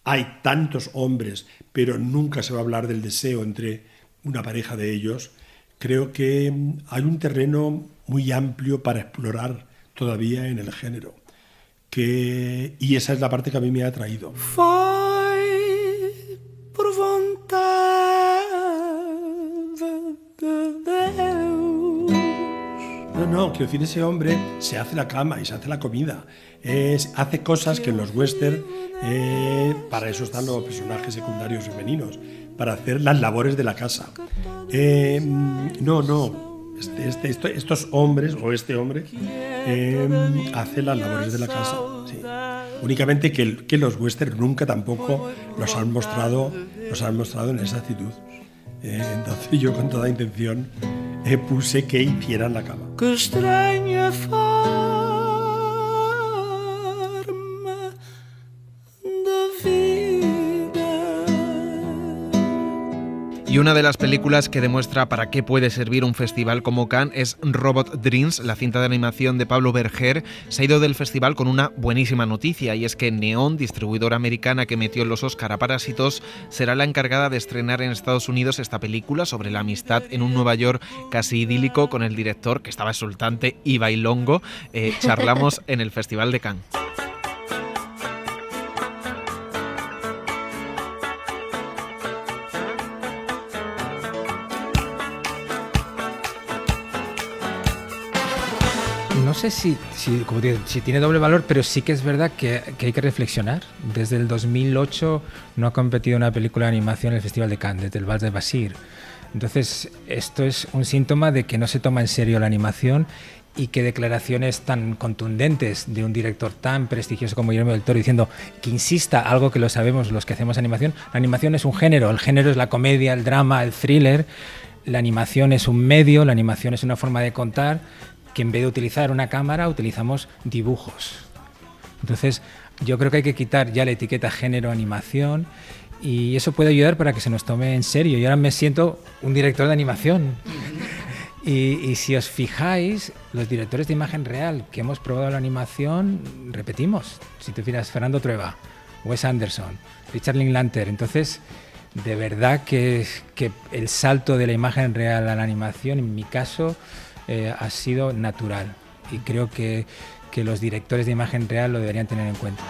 hay tantos hombres, pero nunca se va a hablar del deseo entre una pareja de ellos, creo que hay un terreno muy amplio para explorar todavía en el género, y esa es la parte que a mí me ha atraído. Por vontade de Deus. No, quiero decir, ese hombre se hace la cama y se hace la comida, hace cosas que en los western, para eso están los personajes secundarios femeninos, para hacer las labores de la casa. Estos hombres, o este hombre, hace las labores de la casa. Sí. Únicamente que los western nunca tampoco los han mostrado en esa actitud. Entonces yo con toda intención puse que hicieran la cama. Que extraña forma de vida. Y una de las películas que demuestra para qué puede servir un festival como Cannes es Robot Dreams, la cinta de animación de Pablo Berger. Se ha ido del festival con una buenísima noticia, y es que Neon, distribuidora americana que metió en los Oscar a Parásitos, será la encargada de estrenar en Estados Unidos esta película sobre la amistad en un Nueva York casi idílico, con el director, que estaba exultante y bailongo. Charlamos en el Festival de Cannes. sé si tiene doble valor, pero sí que es verdad que hay que reflexionar. Desde el 2008 no ha competido una película de animación en el Festival de Cannes, desde el Vals de Basir. Entonces, esto es un síntoma de que no se toma en serio la animación y que declaraciones tan contundentes de un director tan prestigioso como Guillermo del Toro diciendo que insista algo que lo sabemos los que hacemos animación. La animación es un género, el género es la comedia, el drama, el thriller. La animación es un medio, la animación es una forma de contar que en vez de utilizar una cámara utilizamos dibujos. Entonces yo creo que hay que quitar ya la etiqueta género animación y eso puede ayudar para que se nos tome en serio. Yo ahora me siento un director de animación. Y si os fijáis, los directores de imagen real que hemos probado la animación, repetimos. Si te fijas, Fernando Trueba, Wes Anderson, Richard Linklater. Entonces, de verdad que el salto de la imagen real a la animación, en mi caso, ha sido natural. Y creo que los directores de imagen real lo deberían tener en cuenta.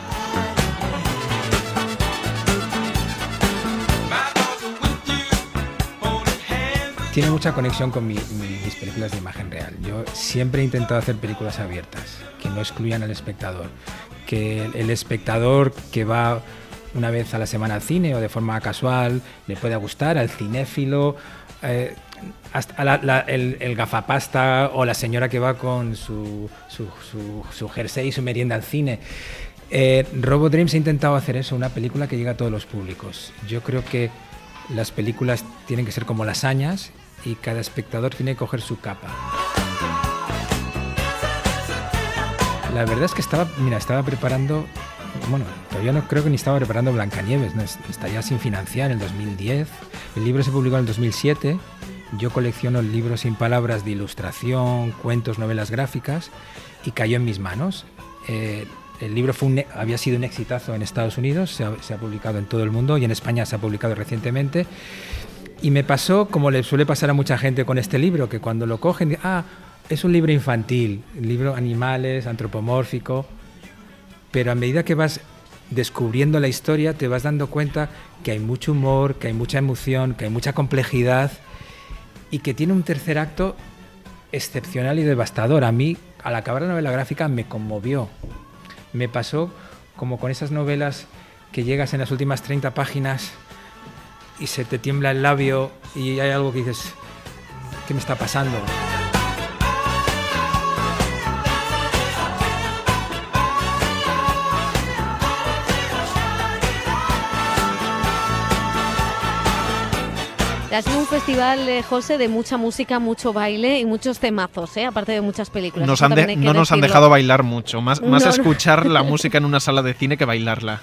Tiene mucha conexión con mis películas de imagen real. Yo siempre he intentado hacer películas abiertas, que no excluyan al espectador. Que el espectador que va una vez a la semana al cine o de forma casual le pueda gustar, al cinéfilo, hasta el gafapasta o la señora que va con su jersey y su merienda al cine. Robo Dreams ha intentado hacer eso, una película que llega a todos los públicos. Yo creo que las películas tienen que ser como lasañas y cada espectador tiene que coger su capa. La verdad es que estaba preparando, bueno, todavía no creo que ni estaba preparando Blancanieves, no, está ya sin financiar en el 2010. El libro se publicó en el 2007. Yo colecciono libros sin palabras de ilustración, cuentos, novelas gráficas y cayó en mis manos. El libro había sido un exitazo en Estados Unidos, se ha publicado en todo el mundo y en España se ha publicado recientemente. Y me pasó, como le suele pasar a mucha gente con este libro, que cuando lo cogen, es un libro infantil, un libro animales, antropomórfico, pero a medida que vas descubriendo la historia te vas dando cuenta que hay mucho humor, que hay mucha emoción, que hay mucha complejidad y que tiene un tercer acto excepcional y devastador. A mí, al acabar la novela gráfica, me conmovió. Me pasó como con esas novelas que llegas en las últimas 30 páginas y se te tiembla el labio y hay algo que dices, ¿qué me está pasando? Ha sido un festival, José, de mucha música, mucho baile y muchos temazos, aparte de muchas películas. No nos han dejado bailar mucho, más escuchar la música en una sala de cine que bailarla.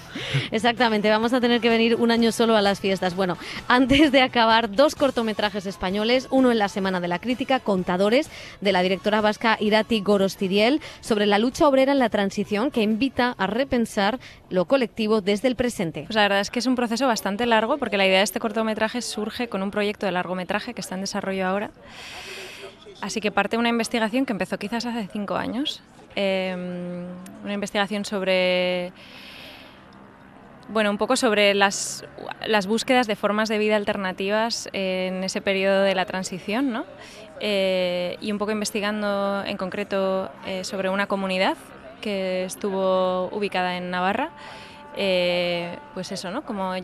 Exactamente, vamos a tener que venir un año solo a las fiestas. Bueno, antes de acabar, 2 cortometrajes españoles, uno en la Semana de la Crítica, Contadores, de la directora vasca Irati Gorostidiel, sobre la lucha obrera en la transición, que invita a repensar lo colectivo desde el presente. Pues la verdad es que es un proceso bastante largo, porque la idea de este cortometraje surge con un proyecto de largometraje que está en desarrollo ahora. Así que parte de una investigación que empezó quizás hace 5 años. Una investigación sobre, bueno, un poco sobre las búsquedas de formas de vida alternativas en ese periodo de la transición, ¿no? Y un poco investigando en concreto sobre una comunidad que estuvo ubicada en Navarra. Pues eso, ¿no? Como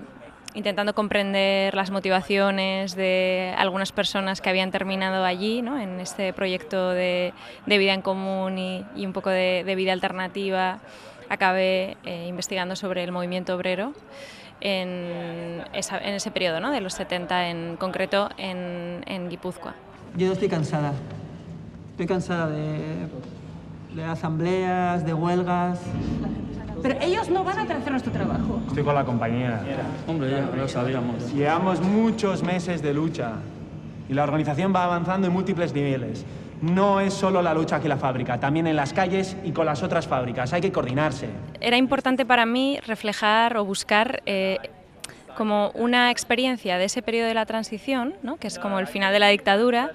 intentando comprender las motivaciones de algunas personas que habían terminado allí, ¿no? En este proyecto de vida en común y un poco de vida alternativa. Acabé investigando sobre el movimiento obrero en ese periodo, ¿no? De los 70, en concreto en Guipúzcoa. Yo estoy cansada. Estoy cansada de asambleas, de huelgas. Pero ellos no van a hacer nuestro trabajo. Estoy con la compañía. Hombre, ya lo sabíamos. Llevamos muchos meses de lucha y la organización va avanzando en múltiples niveles. No es solo la lucha aquí en la fábrica, también en las calles y con las otras fábricas. Hay que coordinarse. Era importante para mí reflejar o buscar como una experiencia de ese periodo de la transición, ¿no? Que es como el final de la dictadura,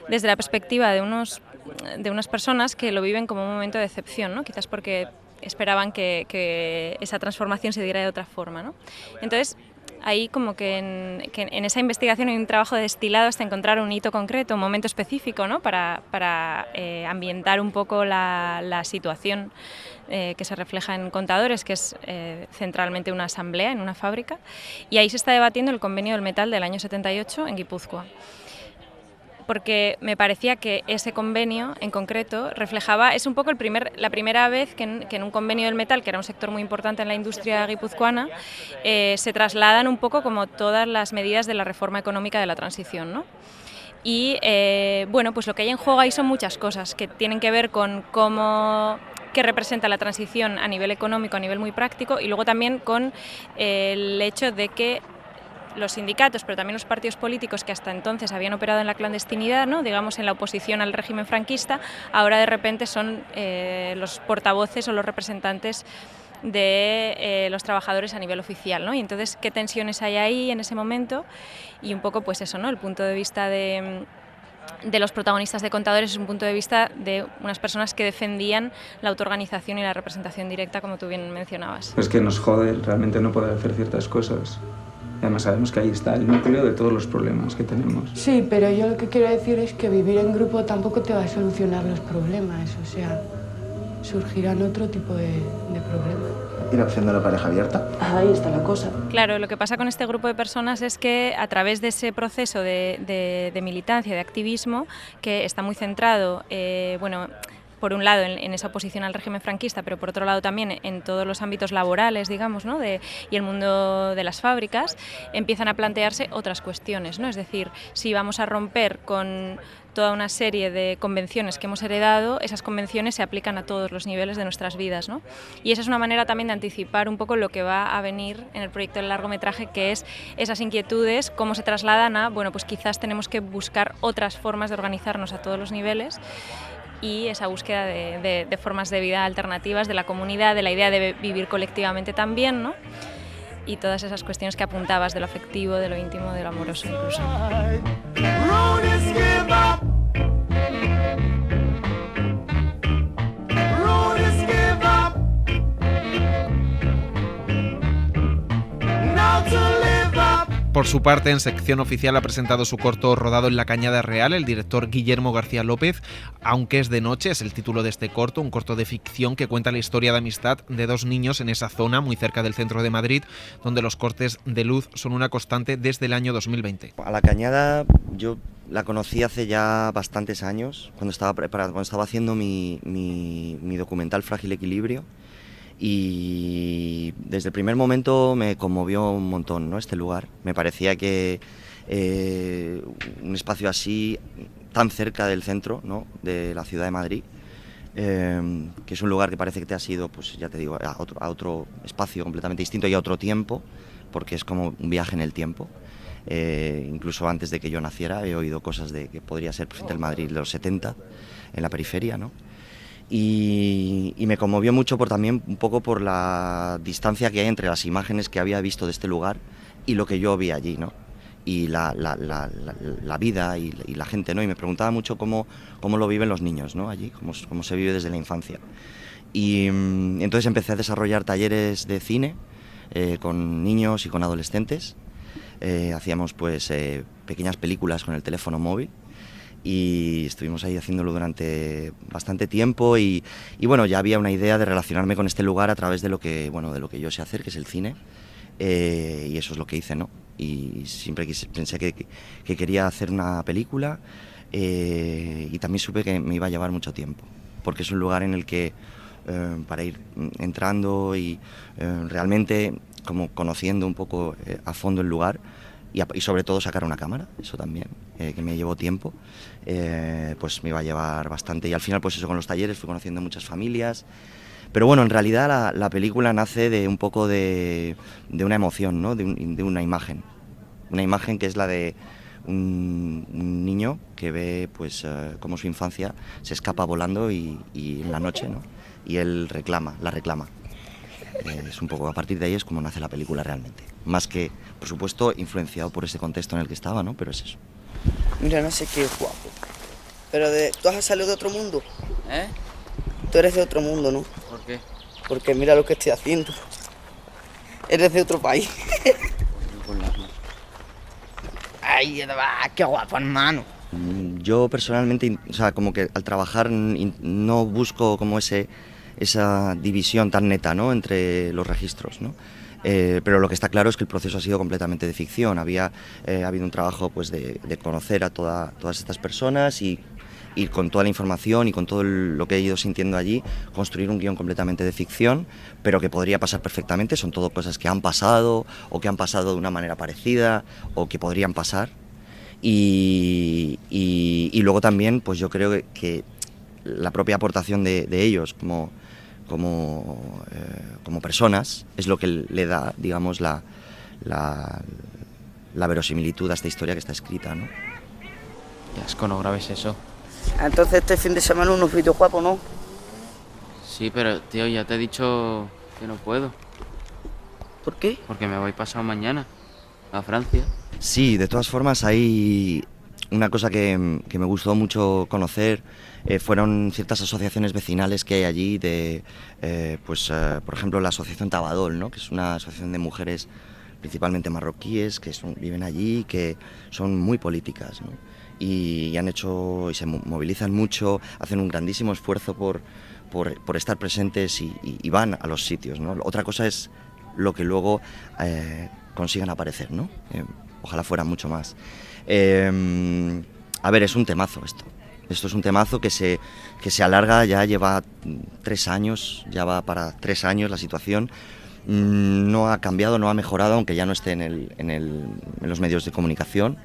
desde la perspectiva de unas personas que lo viven como un momento de excepción, ¿no? Quizás porque esperaban que esa transformación se diera de otra forma, ¿no? Entonces, ahí como que en esa investigación hay un trabajo destilado hasta encontrar un hito concreto, un momento específico, ¿no? para ambientar un poco la situación que se refleja en Contadores, que es centralmente una asamblea en una fábrica, y ahí se está debatiendo el convenio del metal del año 78 en Guipúzcoa. Porque me parecía que ese convenio en concreto reflejaba, es un poco la primera vez que en un convenio del metal, que era un sector muy importante en la industria guipuzcoana, se trasladan un poco como todas las medidas de la reforma económica de la transición, ¿no? Y bueno, pues lo que hay en juego ahí son muchas cosas que tienen que ver con qué representa la transición a nivel económico, a nivel muy práctico, y luego también con el hecho de que los sindicatos, pero también los partidos políticos que hasta entonces habían operado en la clandestinidad, ¿no? Digamos en la oposición al régimen franquista, ahora de repente son los portavoces o los representantes de los trabajadores a nivel oficial, ¿no? Y entonces, ¿qué tensiones hay ahí en ese momento? Y un poco pues eso, ¿no? El punto de vista de los protagonistas de Contadores es un punto de vista de unas personas que defendían la autoorganización y la representación directa, como tú bien mencionabas. Es que nos jode realmente no poder hacer ciertas cosas. Además sabemos que ahí está el núcleo de todos los problemas que tenemos. Sí, pero yo lo que quiero decir es que vivir en grupo tampoco te va a solucionar los problemas, o sea, surgirán otro tipo de problemas. ¿Y la opción de la pareja abierta? Ahí está la cosa. Claro, lo que pasa con este grupo de personas es que a través de ese proceso de militancia, de activismo, que está muy centrado, bueno, por un lado en esa oposición al régimen franquista, pero por otro lado también en todos los ámbitos laborales, digamos, ¿no? Y el mundo de las fábricas, empiezan a plantearse otras cuestiones, ¿no? Es decir, si vamos a romper con toda una serie de convenciones que hemos heredado, esas convenciones se aplican a todos los niveles de nuestras vidas, ¿no? Y esa es una manera también de anticipar un poco lo que va a venir en el proyecto del largometraje, que es esas inquietudes, cómo se trasladan a, bueno, pues quizás tenemos que buscar otras formas de organizarnos a todos los niveles, y esa búsqueda de formas de vida alternativas, de la comunidad, de la idea de vivir colectivamente también, ¿no? Y todas esas cuestiones que apuntabas de lo afectivo, de lo íntimo, de lo amoroso incluso. Por su parte, en sección oficial ha presentado su corto rodado en la Cañada Real el director Guillermo García López. Aunque es de noche, es el título de este corto, un corto de ficción que cuenta la historia de amistad de dos niños en esa zona, muy cerca del centro de Madrid, donde los cortes de luz son una constante desde el año 2020. A la Cañada yo la conocí hace ya bastantes años, cuando estaba haciendo mi documental Frágil Equilibrio. Y desde el primer momento me conmovió un montón, ¿no? Este lugar. Me parecía que un espacio así, tan cerca del centro, ¿no? De la ciudad de Madrid, que es un lugar que parece que te has ido, pues ya te digo, a otro espacio completamente distinto y a otro tiempo, porque es como un viaje en el tiempo. Incluso antes de que yo naciera he oído cosas de que podría ser frente al Madrid de los 70, en la periferia, ¿no? Y me conmovió mucho también un poco por la distancia que hay entre las imágenes que había visto de este lugar y lo que yo vi allí, ¿no? Y la vida y la gente, ¿no? Y me preguntaba mucho cómo lo viven los niños, ¿no? Allí, cómo se vive desde la infancia. Y entonces empecé a desarrollar talleres de cine con niños y con adolescentes. Hacíamos pues pequeñas películas con el teléfono móvil. Y estuvimos ahí haciéndolo durante bastante tiempo y bueno, ya había una idea de relacionarme con este lugar a través de lo que yo sé hacer, que es el cine, y eso es lo que hice, ¿no? Y siempre pensé que quería hacer una película, y también supe que me iba a llevar mucho tiempo, porque es un lugar en el que para ir entrando y realmente como conociendo un poco a fondo el lugar, y sobre todo sacar una cámara, eso también, que me llevó tiempo, pues me iba a llevar bastante. Y al final, pues eso, con los talleres fui conociendo muchas familias. Pero bueno, en realidad la película nace de un poco de una emoción, ¿no? de una imagen. Una imagen que es la de un niño que ve pues cómo su infancia se escapa volando y en la noche, ¿no? Y él la reclama. Es un poco, a partir de ahí es como nace la película realmente. Más que, por supuesto, influenciado por ese contexto en el que estaba, ¿no? Pero es eso. Mira, no sé qué es guapo. Pero tú has salido de otro mundo. ¿Eh? Tú eres de otro mundo, ¿no? ¿Por qué? Porque mira lo que estoy haciendo. Eres de otro país. Con ¡ay, qué guapo, hermano! Yo personalmente, o sea, como que al trabajar no busco como esa división tan neta, ¿no?, entre los registros, ¿no? Pero lo que está claro es que el proceso ha sido completamente de ficción. Ha habido un trabajo, pues, de conocer a todas estas personas y con toda la información y con todo lo que he ido sintiendo allí, construir un guión completamente de ficción, pero que podría pasar perfectamente. Son todo cosas que han pasado o que han pasado de una manera parecida o que podrían pasar. Y luego también, pues yo creo que la propia aportación de ellos como personas es lo que le da, digamos, la verosimilitud a esta historia que está escrita, ¿no? Qué asco, no grabes eso. Entonces este fin de semana unos vídeos guapos, ¿no? Sí, pero tío, ya te he dicho que no puedo. ¿Por qué? Porque me voy pasado mañana a Francia. Sí, de todas formas hay una cosa que me gustó mucho conocer, fueron ciertas asociaciones vecinales que hay allí, por ejemplo la asociación Tabadol, ¿no?, que es una asociación de mujeres principalmente marroquíes que viven allí, que son muy políticas, ¿no?, y han hecho y se movilizan mucho, hacen un grandísimo esfuerzo por estar presentes y van a los sitios, ¿no? Otra cosa es lo que luego consigan aparecer, ¿no? Ojalá fuera mucho más. A ver, es un temazo esto. Esto es un temazo que se alarga, ya lleva 3 años, ya va para 3 años la situación. No ha cambiado, no ha mejorado, aunque ya no esté en los medios de comunicación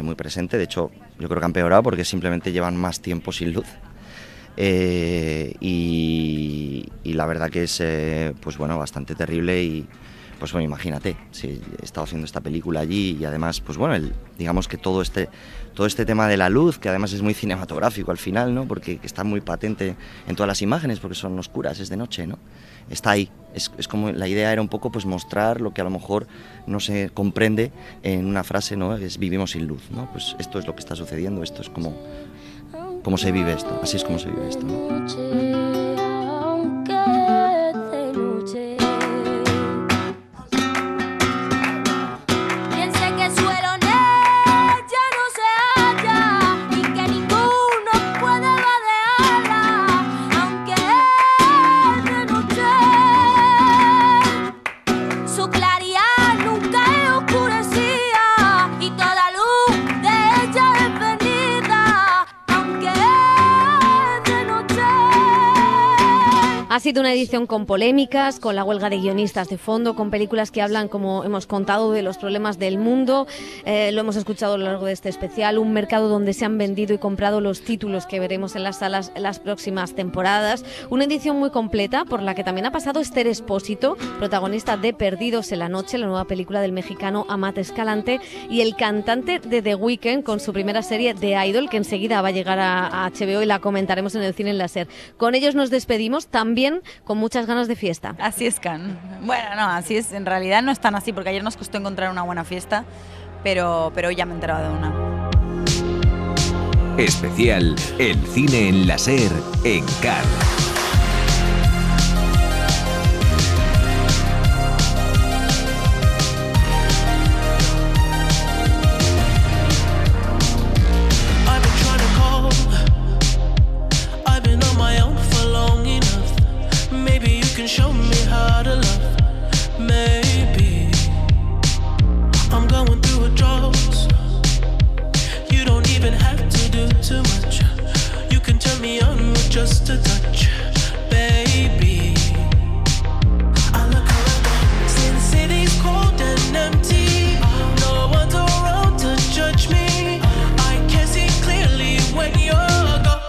muy presente. De hecho, yo creo que ha empeorado porque simplemente llevan más tiempo sin luz. Y la verdad que es pues bueno, bastante terrible. Y pues bueno, imagínate, si he estado haciendo esta película allí y además, pues bueno, digamos que todo este tema de la luz, que además es muy cinematográfico al final, ¿no?, porque está muy patente en todas las imágenes, porque son oscuras, es de noche, ¿no?, está ahí. Es como la idea era un poco, pues, mostrar lo que a lo mejor no se comprende en una frase, ¿no?, es vivimos sin luz, ¿no? Pues esto es lo que está sucediendo, esto es como se vive esto, así es como se vive esto, ¿no? Ha sido una edición con polémicas, con la huelga de guionistas de fondo, con películas que hablan, como hemos contado, de los problemas del mundo. Lo hemos escuchado a lo largo de este especial, un mercado donde se han vendido y comprado los títulos que veremos en las salas en las próximas temporadas. Una edición muy completa por la que también ha pasado Esther Expósito, protagonista de Perdidos en la noche, la nueva película del mexicano Amat Escalante, y el cantante de The Weeknd con su primera serie The Idol, que enseguida va a llegar a HBO y la comentaremos en el Cine en la SER. Con ellos nos despedimos, también con muchas ganas de fiesta. Así es, Can. Bueno, no, así es. En realidad no es tan así, porque ayer nos costó encontrar una buena fiesta, pero hoy ya me he enterado de una. Especial El Cine en la SER en Cannes. Show me how to love, maybe I'm going through a drought. You don't even have to do too much. You can turn me on with just a touch, baby. I look around, since city's cold and empty, no one's around to judge me. I can see clearly when you're gone.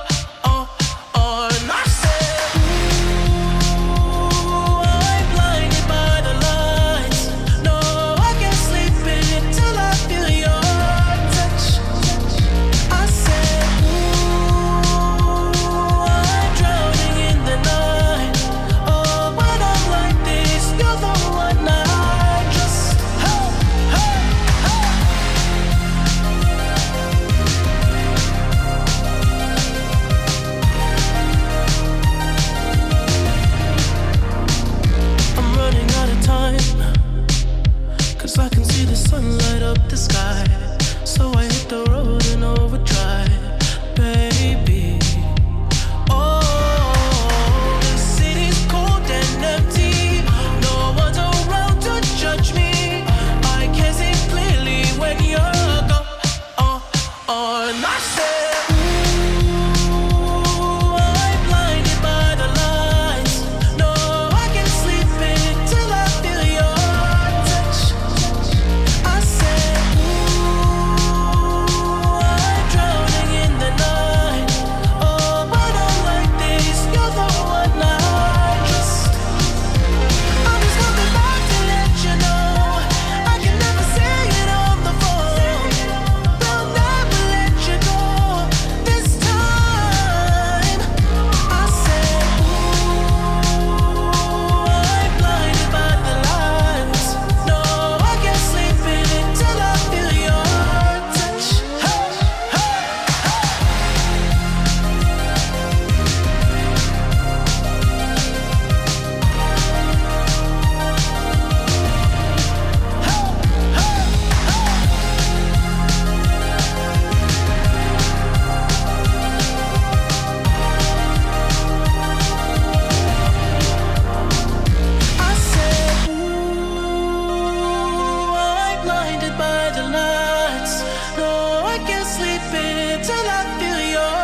can't sleep until I feel your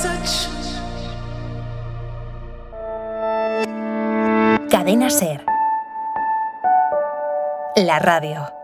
touch. Cadena SER. La radio.